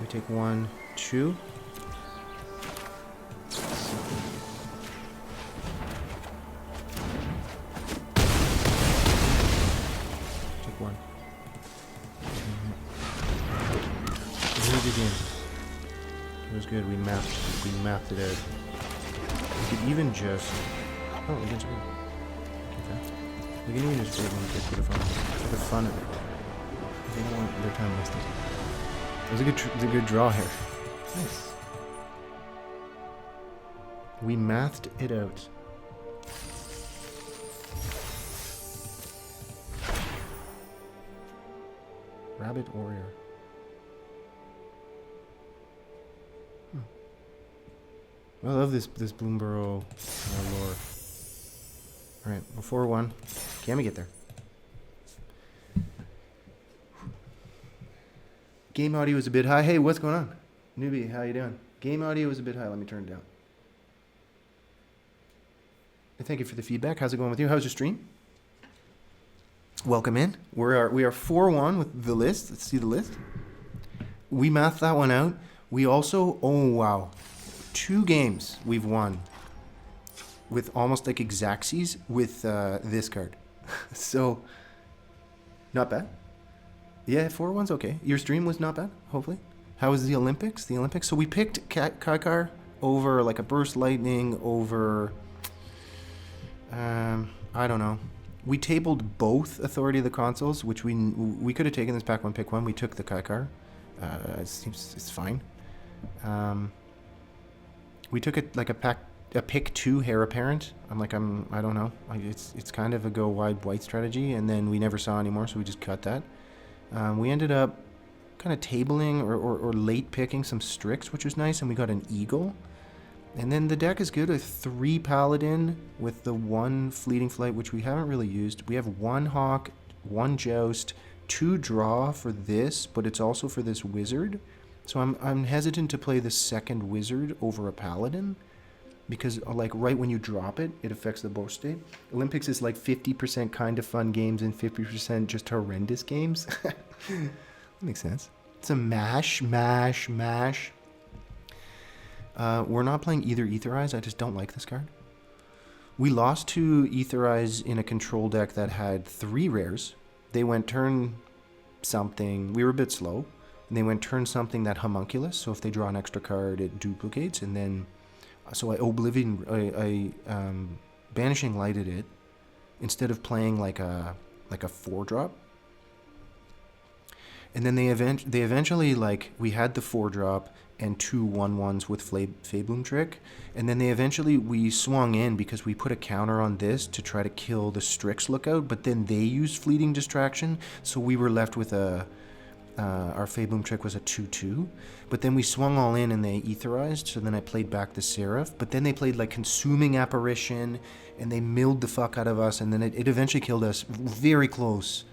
We take 1, 2. Take 1. Very good game. It was good. We mapped it out. We could even just... Oh, we did something. We can even just do one kick for the fun of it. They don't want their time wasted. It was a good draw here. Nice. We mathed it out. Rabbit Warrior. I love this Bloomborough lore. Alright, we're 4-1. Can we get there? Game audio is a bit high. Hey, what's going on? Newbie, how you doing? Game audio is a bit high. Let me turn it down. Thank you for the feedback. How's it going with you? How's your stream? Welcome in. We are 4-1 with the list. Let's see the list. We mathed that one out. We also, oh wow, 2 games we've won with almost like exactsies with this card. So, not bad. Yeah, 4-1's okay. Your stream was not bad, hopefully. How was the Olympics? The Olympics? So we picked Kaikar over like a Burst Lightning, over... I don't know. We tabled both Authority of the Consoles, which we could have taken this pack 1, pick 1. We took the Kaikar. It seems it's fine. We took it like a pick 2 Heir Apparent. I don't know. It's kind of a go wide white strategy, and then we never saw anymore, so we just cut that. We ended up kind of tabling or late picking some Strix, which was nice, and we got an Eagle. And then the deck is good with 3 Paladin with the 1 Fleeting Flight, which we haven't really used. We have 1 Hawk, 1 Joust, 2 Draw for this, but it's also for this Wizard. So I'm hesitant to play the second Wizard over a Paladin, because like right when you drop it, it affects the board state. Olympics is like 50% kind of fun games and 50% just horrendous games. That makes sense. It's a mash. We're not playing either Aetherize. I just don't like this card. We lost to Aetherize in a control deck that had 3 rares. They went turn something. We were a bit slow. And they went turn something that Homunculus. So if they draw an extra card, it duplicates. And then, so I Banishing Lighted it instead of playing like a 4-drop. And then they eventually, like, we had the 4-drop and 2 1/1s with Fabloom Trick. And then we swung in because we put a counter on this to try to kill the Strix Lookout, but then they used Fleeting Distraction, so we were left with our Fabloom Trick was a 2/2. But then we swung all in and they Aetherized, so then I played back the Seraph. But then they played like Consuming Apparition, and they milled the fuck out of us, and then it eventually killed us very close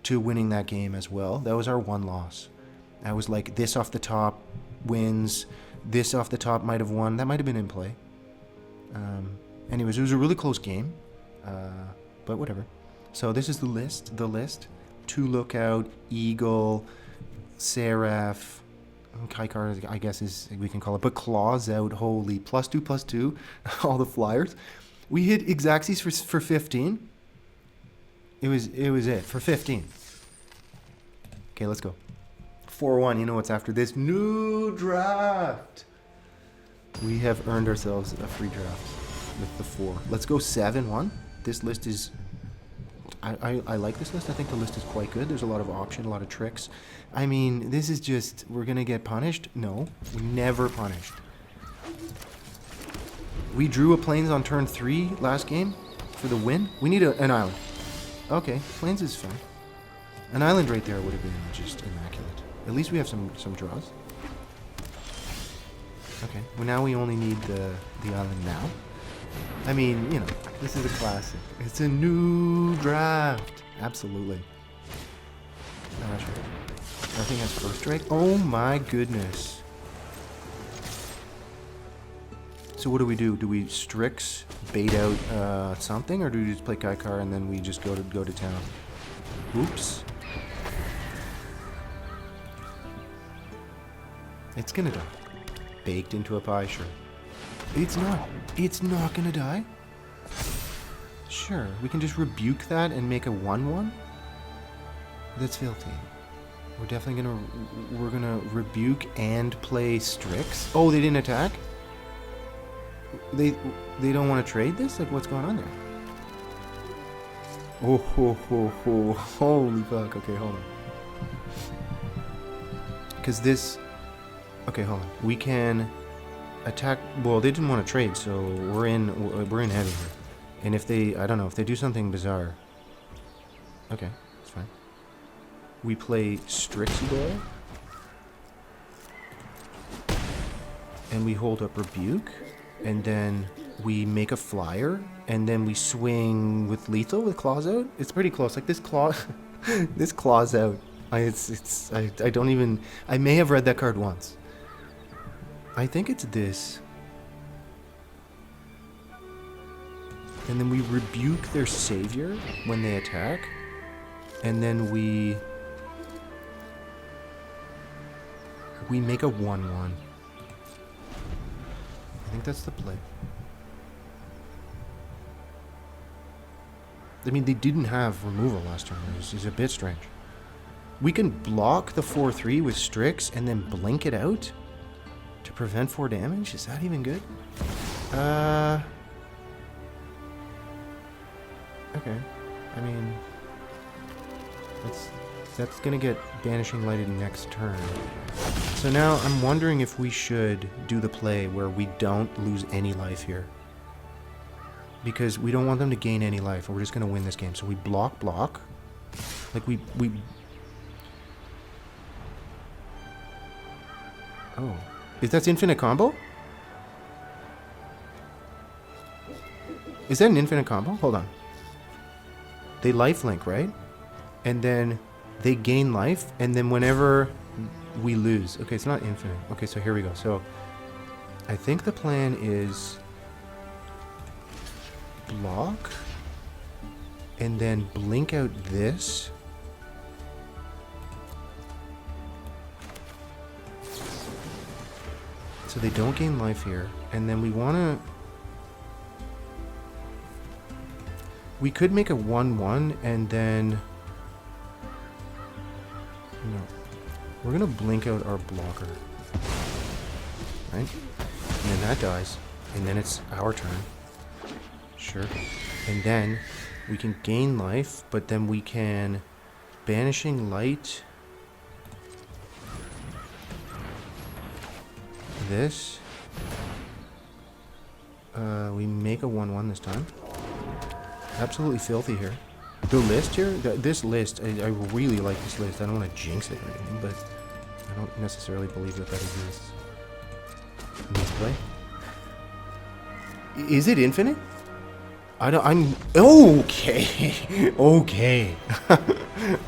to winning that game as well. That was our 1 loss. I was like, this off the top wins. This off the top might have won. That might have been in play. Anyways, it was a really close game. But whatever. So this is the list. Two Lookout, Eagle, Seraph, Kaikar, I guess is we can call it. But Claws out, holy, +2/+2, all the flyers. We hit Exaxes for 15. It was it for 15. Okay, let's go. 4-1. You know what's after this? New draft. We have earned ourselves a free draft with the 4. Let's go 7-1. This list is. I like this list. I think the list is quite good. There's a lot of option, a lot of tricks. I mean, this is just, we're going to get punished? No, we're never punished. We drew a Plains on turn 3 last game for the win. We need an island. Okay, Plains is fine. An island right there would have been just immaculate. At least we have some draws. Okay, well now we only need the island now. I mean, you know, this is a classic. It's a new draft. Absolutely. Sure. Nothing has first strike. Oh my goodness. So what do? Do we Strix bait out something, or do we just play Kaikar and then we just go to town? Oops. It's gonna die. Baked into a pie, sure. It's not. It's not gonna die. Sure, we can just rebuke that and make a 1/1. That's filthy. We're definitely gonna rebuke and play Strix. Oh, they didn't attack? They don't want to trade this? Like, what's going on there? Oh ho ho ho! Holy fuck! Okay, hold on. Because this. Okay, hold on. We can attack. Well, they didn't want to trade, so we're in heavy here. And if they, I don't know, if they do something bizarre. Okay, it's fine. We play Strixidor. And we hold up Rebuke. And then we make a flyer. And then we swing with lethal with claws out. It's pretty close. Like this claw, this claws out. I don't even. I may have read that card once. I think it's this. And then we rebuke their savior when they attack. And then we make a 1/1. I think that's the play. I mean, they didn't have removal last turn. It was a bit strange. We can block the 4/3 with Strix and then blink it out to prevent 4 damage? Is that even good? Okay. I mean, that's gonna get Banishing Lighted next turn. So now I'm wondering if we should do the play where we don't lose any life here. Because we don't want them to gain any life, or we're just gonna win this game. So we block. Like we Oh. Is that infinite combo? Is that an infinite combo? Hold on. They lifelink, right? And then they gain life, and then whenever we lose. Okay, it's not infinite. Okay, so here we go. So I think the plan is block and then blink out this. So they don't gain life here. And then we want to... We could make a 1/1 and then... No. We're going to blink out our blocker. Right? And then that dies. And then it's our turn. Sure. And then we can gain life, but then we can... Banishing Light... This. We make a 1/1 this time. Absolutely filthy here. The list here, this list, I really like this list. I don't want to jinx it or anything, but I don't necessarily believe that exists. Needs play. Is it infinite? I'm okay. Okay.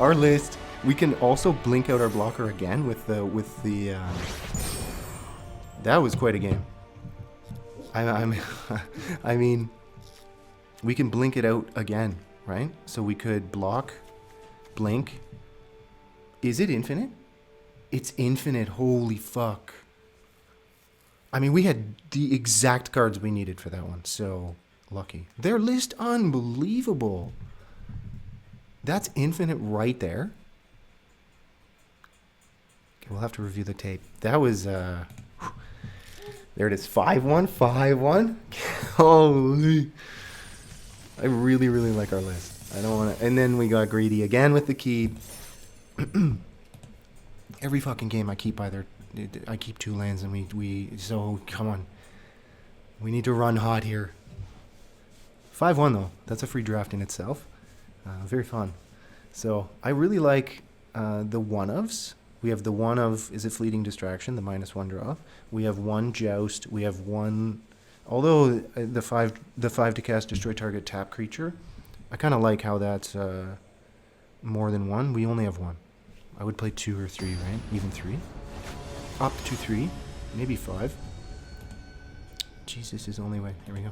Our list We can also blink out our blocker again with the that was quite a game. I mean, we can blink it out again, right? So we could block, blink. Is it infinite? It's infinite. Holy fuck. I mean, we had the exact cards we needed for that one. So lucky. Their list, unbelievable. That's infinite right there. Okay, we'll have to review the tape. That was, there it is. 5-1, 5-1. Holy. I really, really like our list. I don't want to. And then we got greedy again with the keep. Every fucking game I keep either. I keep 2 lands and so come on. We need to run hot here. 5-1 though. That's a free draft in itself. Very fun. So I really like the one-ofs. We have the one of, is it Fleeting Distraction, the -1 draw. We have 1 Joust. We have 1, although the 5 to cast destroy target tap creature, I kind of like how that's more than 1. We only have 1. I would play 2 or 3, right? Even 3. Up to 3, maybe 5. Jesus is the only way. Here we go.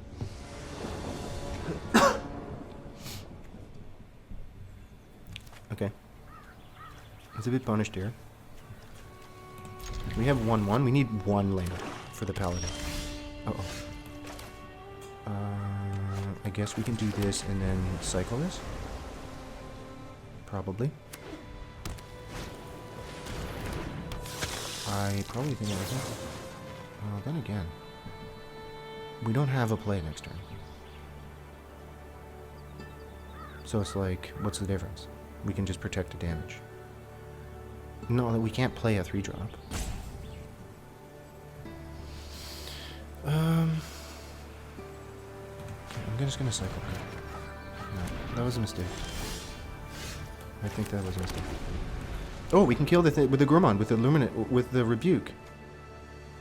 Okay. It's a bit punished here. We have 1-1. We need 1 land for the Paladin. Uh-oh. I guess we can do this and then cycle this. Probably. I probably think it wasn't. Well, then again. We don't have a play next turn. So it's like, what's the difference? We can just protect the damage. No, we can't play a 3-drop. I'm just gonna cycle. No, that was a mistake. I think that was a mistake. Oh, we can kill the thing with the Gourmand, with the Luminate, with the Rebuke.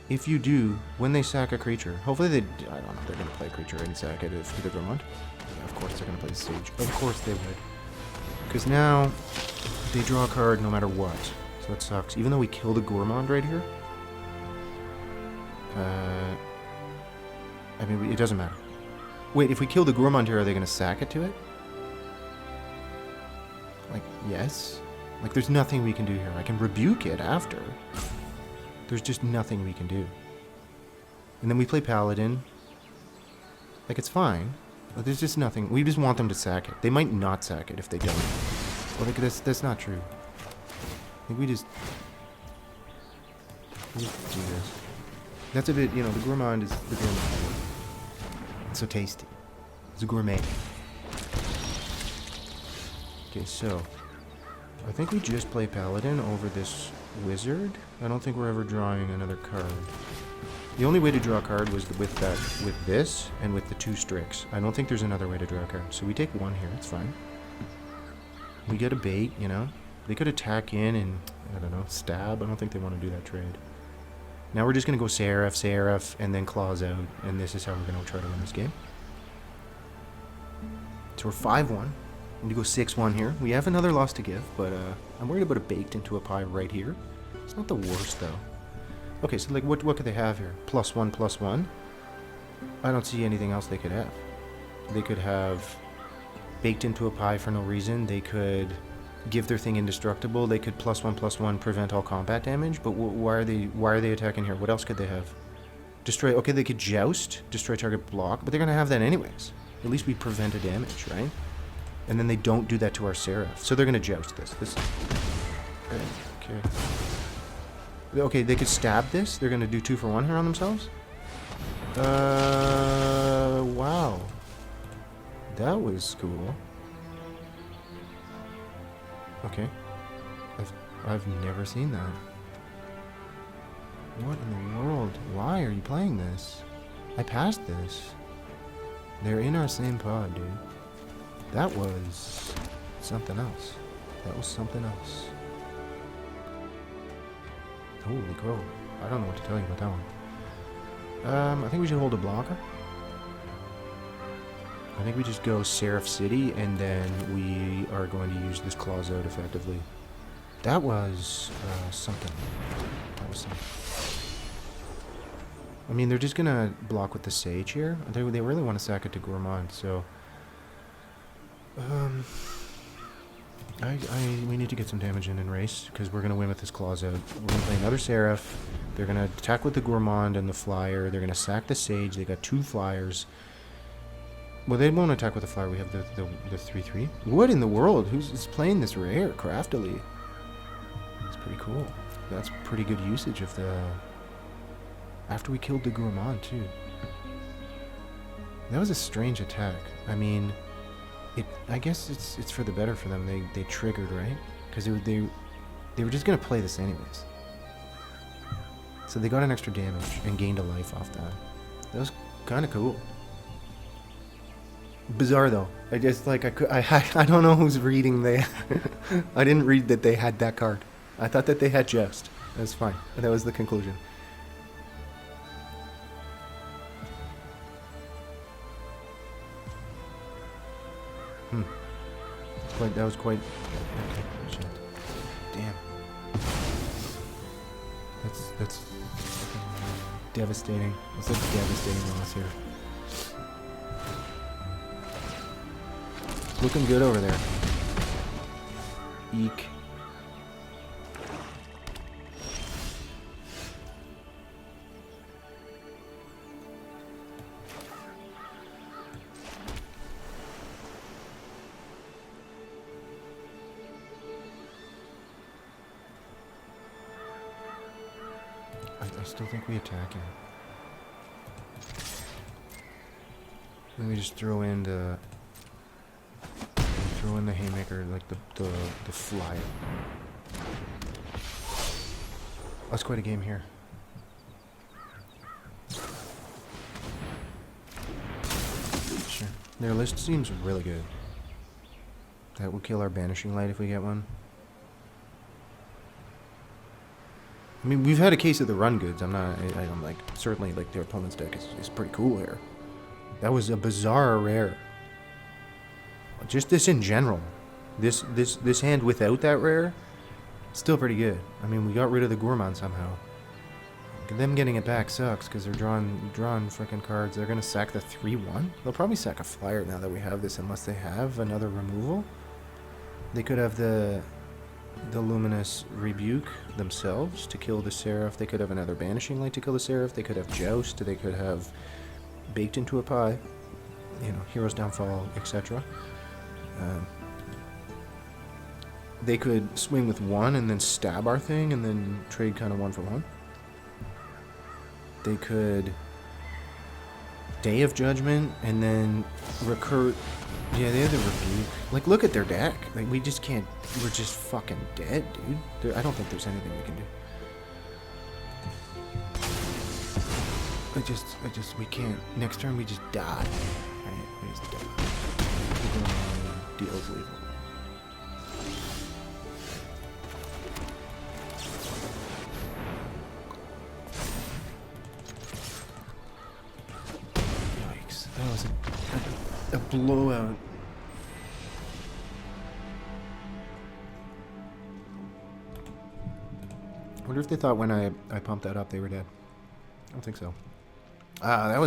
If you do, when they sack a creature, hopefully they, I don't know, they're gonna play a creature and sack it with the Gourmand. Yeah, of course they're gonna play the Sage. Of course they would. Because now, they draw a card no matter what. So that sucks. Even though we kill the Gourmand right here. I mean, it doesn't matter. Wait, if we kill the Gourmand here, are they going to sack it to it? Like, yes. Like, there's nothing we can do here. I can rebuke it after. There's just nothing we can do. And then we play Paladin. Like, it's fine. But there's just nothing. We just want them to sack it. They might not sack it if they don't. Well, like, that's not true. I think we just do this. That's a bit, you know, the Gourmand is the Gourmand. It's so tasty. It's a gourmet. Okay, so I think we just play Paladin over this Wizard. I don't think we're ever drawing another card. The only way to draw a card was with this and with the 2 Strix. I don't think there's another way to draw a card. So we take 1 here. It's fine. We get a bait, you know. They could attack in and, I don't know, stab. I don't think they want to do that trade. Now we're just going to go Seraph, and then Claws out. And this is how we're going to try to win this game. So we're 5-1. We need to go 6-1 here. We have another loss to give, but I'm worried about a baked into a pie right here. It's not the worst, though. Okay, so like, what could they have here? +1/+1? I don't see anything else they could have. They could have baked into a pie for no reason. They could give their thing indestructible. They could +1/+1 prevent all combat damage. But why are they attacking here? What else could they have? Destroy. Okay, they could Joust, destroy target block, but they're gonna have that anyways. At least we prevent a damage, right? And then they don't do that to our Seraph, so they're gonna Joust this. Okay. Okay, they could stab this. They're gonna do 2 for 1 here on themselves. Wow. That was cool. Okay. I've never seen that. What in the world? Why are you playing this? I passed this. They're in our same pod, dude. That was something else. That was something else. Holy crow. I don't know what to tell you about that one. I think we should hold a blocker. I think we just go Seraph City, and then we are going to use this Claws out effectively. That was something. That was something. I mean, they're just gonna block with the Sage here. They really want to sack it to Gourmand, so... we need to get some damage in race, because we're gonna win with this Claws out. We're gonna play another Seraph. They're gonna attack with the Gourmand and the Flyer. They're gonna sack the Sage. They got 2 Flyers. Well, they won't attack with the Flyer. We have the 3/3. What in the world? Who's playing this rare craftily? That's pretty cool. That's pretty good usage of the... After we killed the Gourmand, too. That was a strange attack. I mean, I guess it's for the better for them. They triggered, right? Because they were just going to play this anyways. So they got an extra damage and gained a life off that. That was kind of cool. Bizarre, though. I just, like, I don't know who's reading I didn't read that they had that card. I thought that they had Joust. That's fine. That was the conclusion. That was quite... Okay, shit. Damn. That's devastating. It's like devastating loss here. It's looking good over there. Eek. I still think we attack him. Then we just throw in the haymaker, like the flyer. That's quite a game here. Sure. Their list seems really good. That will kill our Banishing Light if we get one. I mean, we've had a case of the run goods. I'm like, certainly, like, their opponent's deck is pretty cool here. That was a bizarre rare. Just this in general. This hand without that rare, still pretty good. I mean, we got rid of the Gourmand somehow. Them getting it back sucks, because they're drawing freaking cards. They're going to sack the 3/1. They'll probably sack a Flyer now that we have this, unless they have another removal. They could have the Luminous Rebuke themselves to kill the Seraph. They could have another Banishing Light to kill the Seraph. They could have Joust. They could have Baked into a Pie. You know, Hero's Downfall, etc. They could swing with 1 and then stab our thing and then trade kind of 1 for 1. They could Day of Judgment and then recur. Yeah, they have the Rebuke. Like, look at their deck. Like, we just can't... We're just fucking dead, dude. I don't think there's anything we can do. We can't. Next turn, we just die. Right? We just die. Deal's lethal. Yikes. That was a blowout. I wonder if they thought when I pumped that up they were dead. I don't think so. That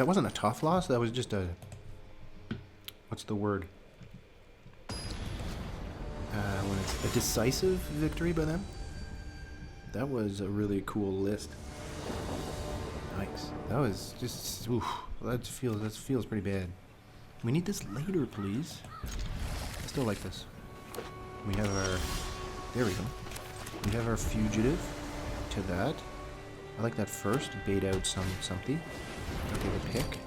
wasn't a tough loss. That was just a... What's the word? When it's a decisive victory by them. That was a really cool list. Nice. That was just... Oof. That feels pretty bad. We need this later, please. I still like this. We have our... There we go. We have our Fugitive to that. I like that first. Bait out something. Okay, the pick.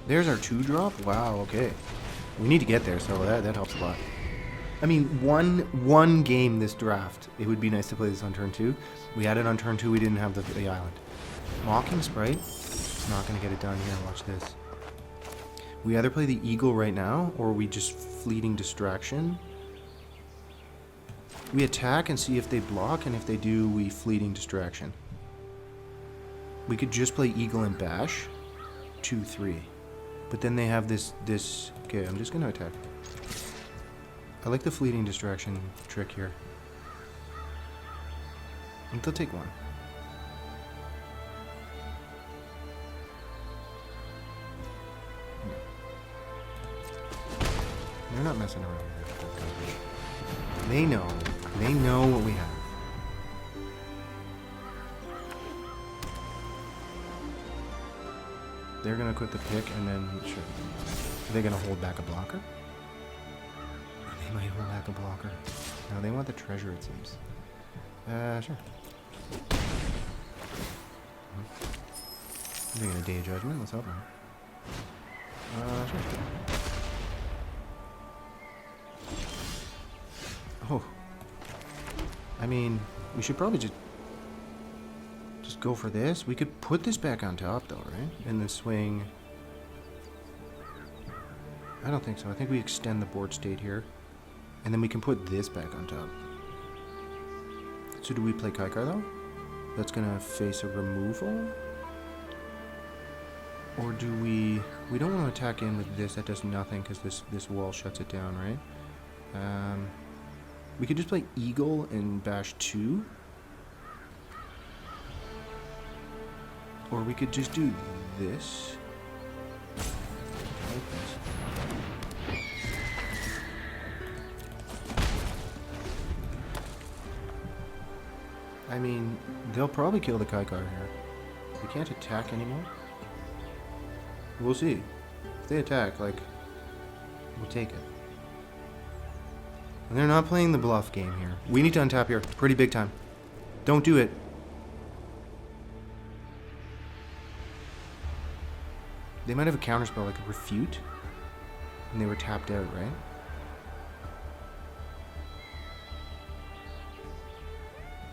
There's our 2-drop. Wow, okay. We need to get there, so that helps a lot. I mean, one game this draft. It would be nice to play this on turn 2. We had it on turn 2. We didn't have the island. Mocking Sprite. It's not going to get it done here. Watch this. We either play the Eagle right now, or we just Fleeting Distraction. We attack and see if they block, and if they do, we Fleeting Distraction. We could just play Eagle and Bash. 2-3. But then they have this... Okay, I'm just going to attack. I like the Fleeting Distraction trick here. They'll take one. They're not messing around here. They know. They know what we have. They're gonna equip the pick and then sure. Are they gonna hold back a blocker? They might hold back a blocker. No, they want the treasure, it seems. Sure. They're gonna day judgment. Let's help them. Sure. Oh. I mean, we should probably just go for this. We could put this back on top, though, right? In the swing. I don't think so. I think we extend the board state here. And then we can put this back on top. So do we play Kaikar, though? That's going to face a removal? Or do we... We don't want to attack in with this. That does nothing because this wall shuts it down, right? We could just play Eagle and bash 2. Or we could just do this. I mean, they'll probably kill the Kaikar here. We can't attack anymore. We'll see. If they attack, like, we'll take it. And they're not playing the bluff game here. We need to untap here. Pretty big time. Don't do it. They might have a counterspell, like a refute. And they were tapped out, right?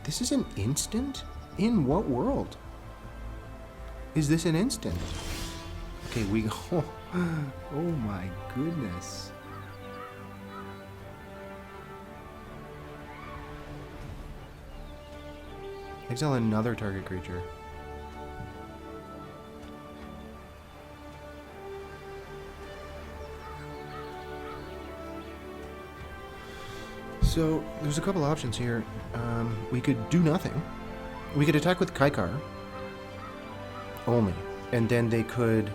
This is an instant? In what world? Is this an instant? Okay, we go. Oh my goodness. Exile another target creature. So, there's a couple options here. We could do nothing. We could attack with Kaikar. Only. And then they could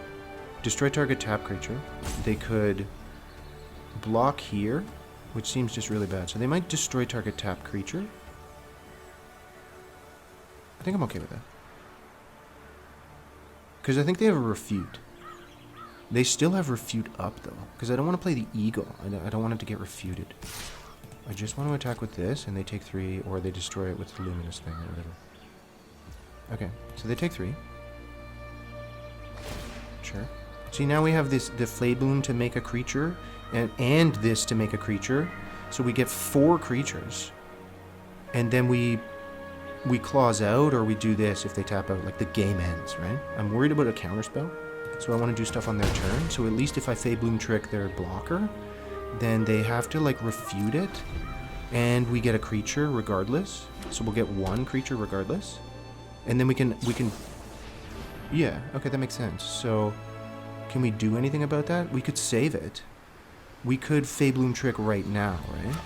destroy target tap creature. They could block here, which seems just really bad. So they might destroy target tap creature. I think I'm okay with that. Because I think they have a refute. They still have refute up, though. Because I don't want to play the eagle. I don't want it to get refuted. I just want to attack with this, and they take 3, or they destroy it with the luminous thing, or whatever. Okay, so they take 3. Sure. See, now we have this, the Flayboon to make a creature, and this to make a creature. So we get 4 creatures. And then we clause out, or we do this if they tap out, like the game ends, right? I'm worried about a counterspell, so I want to do stuff on their turn. So at least if I Flayboon trick their blocker, then they have to, like, refute it, and we get a creature regardless. So we'll get 1 creature regardless. And then we can... Yeah, okay, that makes sense. So, can we do anything about that? We could save it. We could Flayboon trick right now, right?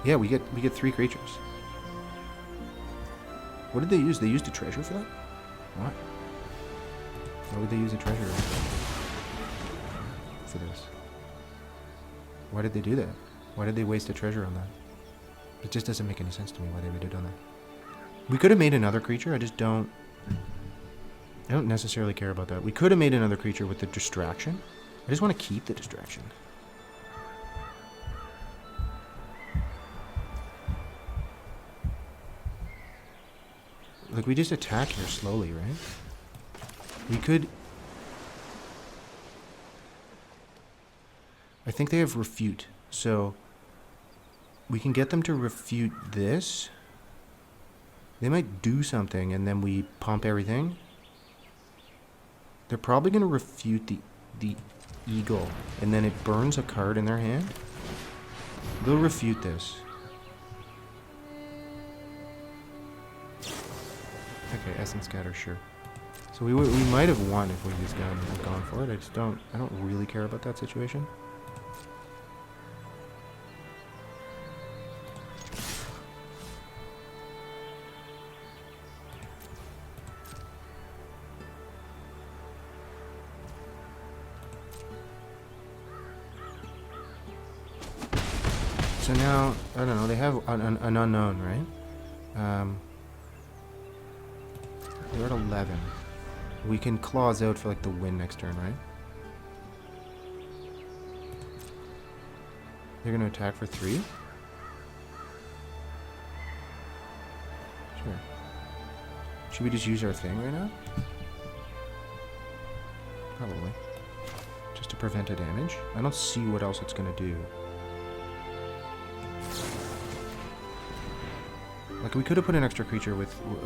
Yeah, we get 3 creatures. What did they use? They used a treasure for that? What? Why would they use a treasure for this? Why did they do that? Why did they waste a treasure on that? It just doesn't make any sense to me why they would have done that. We could have made another creature, I don't necessarily care about that. We could have made another creature with the distraction. I just want to keep the distraction. Like, we just attack here slowly, right? We could... I think they have refute, so we can get them to refute this. They might do something, and then we pump everything. They're probably going to refute the eagle, and then it burns a card in their hand. They'll refute this. Okay, Essence Scatter, sure. So we might have won if we just gone for it. I don't really care about that situation. So now, I don't know, they have an unknown, right? They're at 11. We can claws out for like the win next turn, right? They're going to attack for 3? Sure. Should we just use our thing right now? Probably. Just to prevent a damage. I don't see what else it's going to do. Like, we could have put an extra creature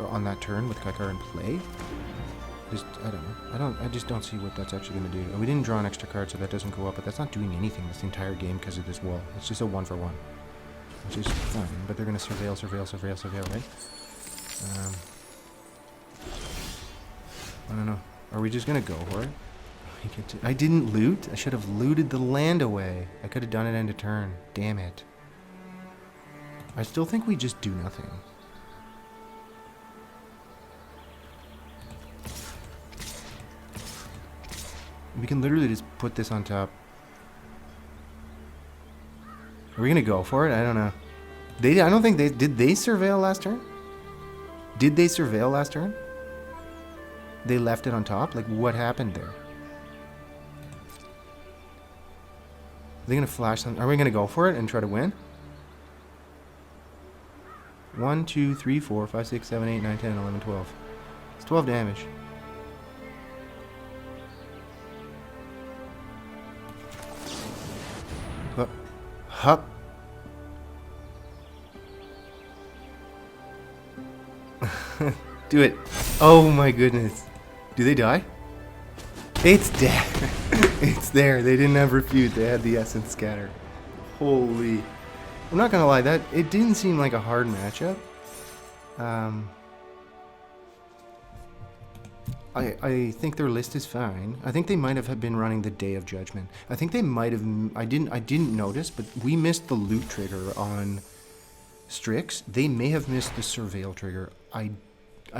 on that turn with Kaikar in play. I don't know. I just don't see what that's actually going to do. And we didn't draw an extra card, so that doesn't go up, but that's not doing anything this entire game because of this wall. It's just a 1-for-1. Which is fine, but they're going to surveil, right? I don't know. Are we just going to go for it? I didn't loot. I should have looted the land away. I could have done it end of turn. Damn it. I still think we just do nothing. We can literally just put this on top. Are we gonna go for it? I don't know. I don't think did they surveil last turn? Did they surveil last turn? They left it on top? Like, what happened there? Are they gonna flash something? Are we gonna go for it and try to win? 1, 2, 3, 4, 5, 6, 7, 8, 9, 10, 11, 12. It's 12 damage. Hup. Do it. Oh my goodness. Do they die? It's dead. It's there. They didn't have refute. They had the Essence Scatter. Holy. I'm not gonna lie, it didn't seem like a hard matchup. I think their list is fine. I think they might have been running the Day of Judgment. I think they might have. I didn't notice, but we missed the loot trigger on Strix. They may have missed the surveil trigger. I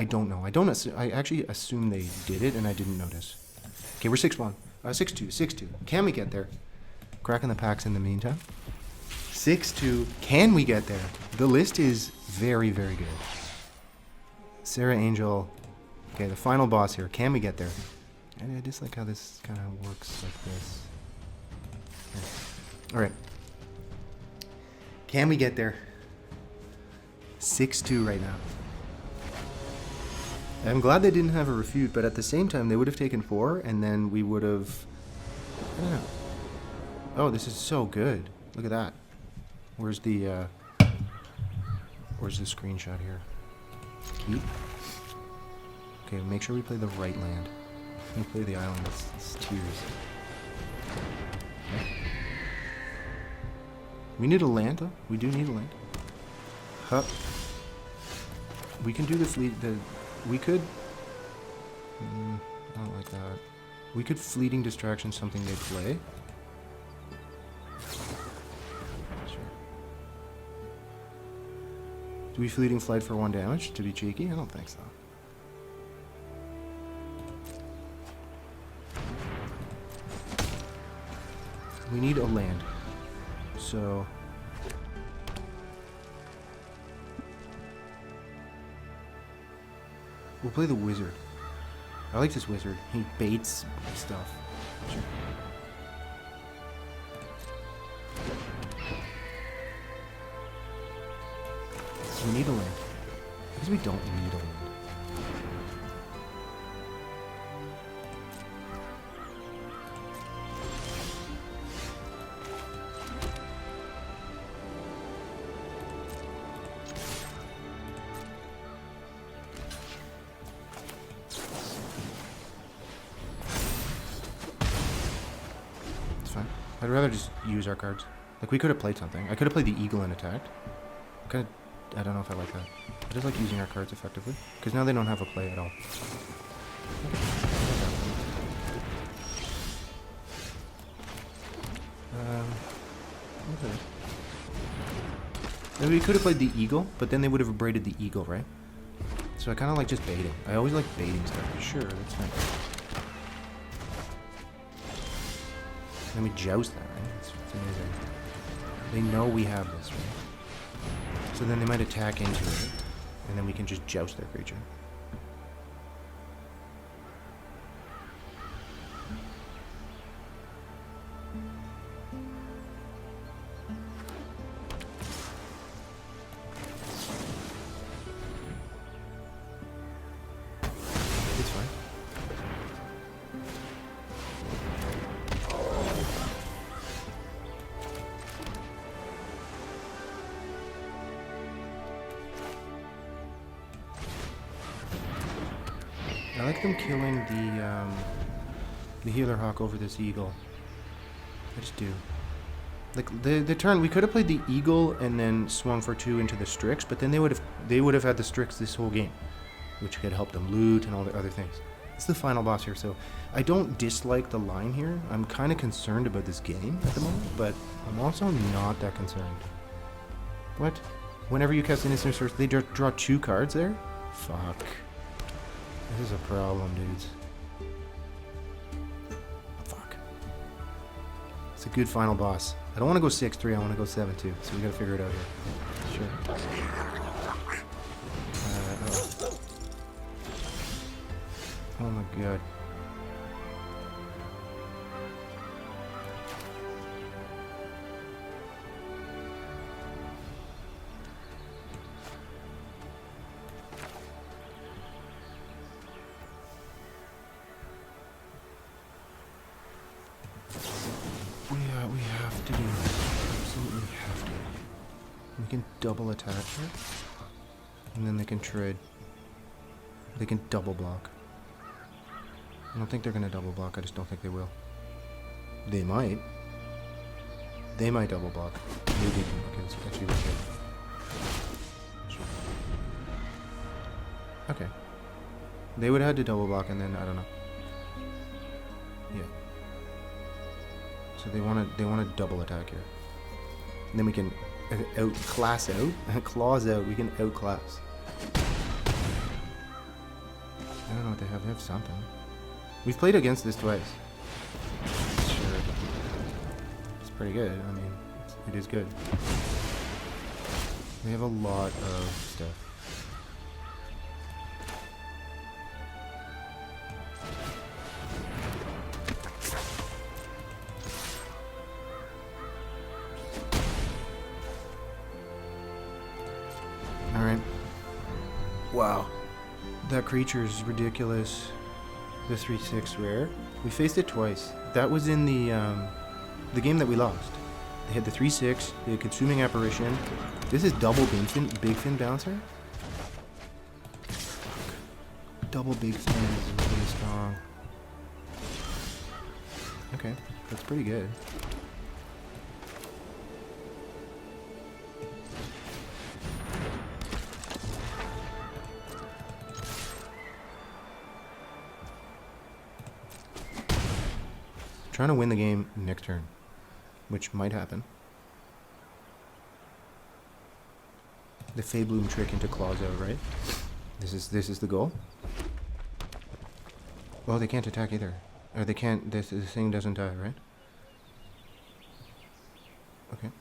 don't know. I actually assume they did it, and I didn't notice. Okay, we're 6-1. 6-2. 6-2. Can we get there? Cracking the packs in the meantime. 6-2. Can we get there? The list is very, very good. Sarah Angel. Okay, the final boss here. Can we get there? And I just like how this kind of works like this. Okay. All right. Can we get there? 6-2 right now. I'm glad they didn't have a refute, but at the same time, they would have taken 4, and then we would have... I don't know. Oh, this is so good. Look at that. Where's the screenshot here? Keep. Okay, make sure we play the right land. We play the island. It's tears. Okay. We need a land, though. We do need a land. Hup. We can do the fleet. We could. I don't like that. We could fleeting distraction something they play. Sure. Do we fleeting flight for 1 damage to be cheeky? I don't think so. We need a land. So we'll play the wizard. I like this wizard. He baits stuff. Sure. We need a land. Because we don't need a land. I'd rather just use our cards. Like, we could have played something. I could have played the eagle and attacked. Kind of I don't know if I like that. I just like using our cards effectively. Because now they don't have a play at all. Okay. Maybe we could have played the eagle, but then they would have abraded the eagle, right? So I kind of like just baiting. I always like baiting stuff. Sure, that's fine. Then we joust that, right? It's amazing. They know we have this, right? So then they might attack into it, and then we can just joust their creature. It's fine. I like them killing the healer hawk over this eagle. I just do. Like the turn, we could have played the eagle and then swung for 2 into the Strix, but then they would have had the Strix this whole game, which could help them loot and all the other things. It's the final boss here, so I don't dislike the line here. I'm kind of concerned about this game at the moment, but I'm also not that concerned. What? Whenever you cast Innocent Source, they draw 2 cards there? Fuck. This is a problem, dudes. Fuck. It's a good final boss. I don't want to go 6-3, I want to go 7-2, so we gotta figure it out here. Sure. Oh my god. We have to do this. Absolutely have to. We can double attack here. And then they can trade. They can double block. I don't think they're going to double block. I just don't think they will. They might. They might double block. They didn't because actually they did. Okay. They would have had to double block and then I don't know. Yeah. So they want to double attack here. And then we can outclass out, claws out. We can outclass. I don't know what they have. They have something. We've played against this twice. Sure. It's pretty good. I mean, it is good. We have a lot of stuff. Alright. Wow. That creature is ridiculous. The 3/6 rare. We faced it twice. That was in the game that we lost. They had the 3/6, the Consuming Apparition. This is double Big Fin Bouncer. Double Big Fin is really strong. Okay, that's pretty good. Trying to win the game next turn, which might happen. The Fey-Bloom trick into claws out, right? This is the goal. Well, they can't attack either, or they can't. This thing doesn't die, right? Okay.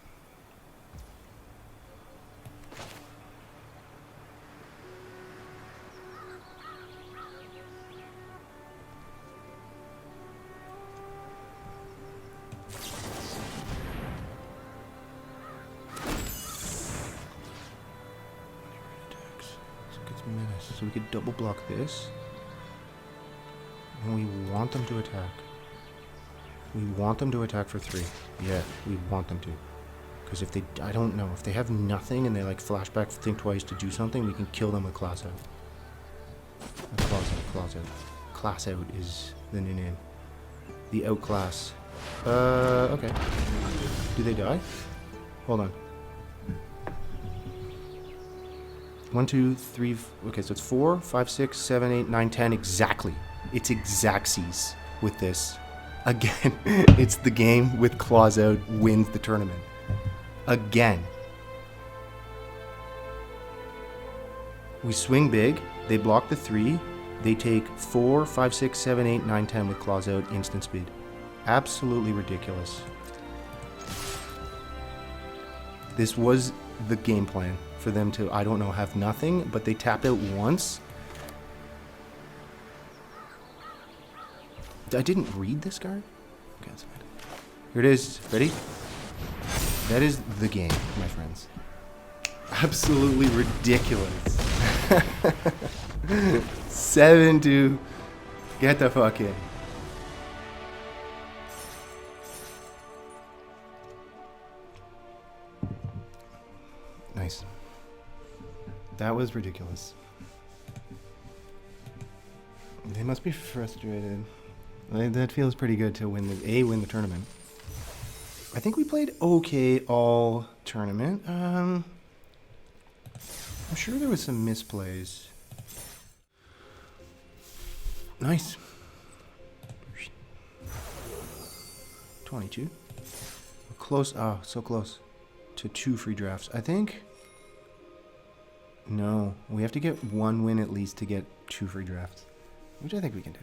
So we could double block this. And we want them to attack. We want them to attack for 3. Yeah, we want them to. Because if they, I don't know, if they have nothing and they like flashback, think twice to do something, we can kill them with class out. Class out. Class out is the new name. The outclass. Okay. Do they die? Hold on. 1, 2, 3. Okay, so it's 4, 5, 6, 7, 8, 9, 10. Exactly. It's exactsies with this. Again, it's the game with claws out wins the tournament. Again. We swing big. They block the 3. They take 4, 5, 6, 7, 8, 9, 10 with claws out, instant speed. Absolutely ridiculous. This was the game plan for them to, I don't know, have nothing, but they tapped out once. I didn't read this card? Okay, that's fine. Here it is. Ready? That is the game, my friends. Absolutely ridiculous. 7-2. Get the fuck in. Nice. That was ridiculous. They must be frustrated. That feels pretty good to win the tournament. I think we played okay all tournament. I'm sure there was some misplays. Nice. 22. We're close. Oh, so close to 2 free drafts. I think. No, we have to get 1 win at least to get 2 free drafts, which I think we can do.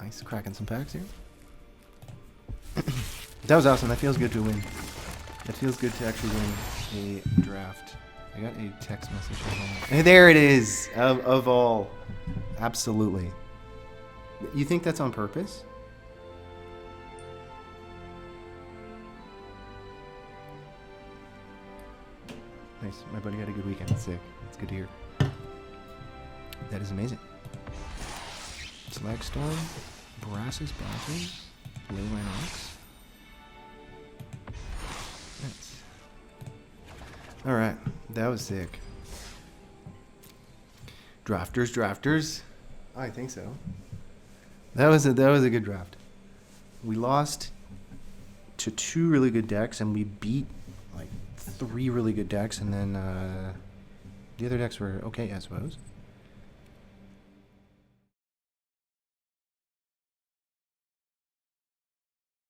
Nice, cracking some packs here. That was awesome. That feels good to win. That feels good to actually win a draft. I got a text message from home. Hey, there it is. Of all. Absolutely. You think that's on purpose? Nice. My buddy had a good weekend. Sick. That's good to hear. That is amazing. Slagstorm, Brassus Battles, Leyline Ox. Nice. Alright, that was sick. Drafters. I think so. That was a good draft. We lost to 2 really good decks, and we beat like 3 really good decks, and then the other decks were okay, I suppose.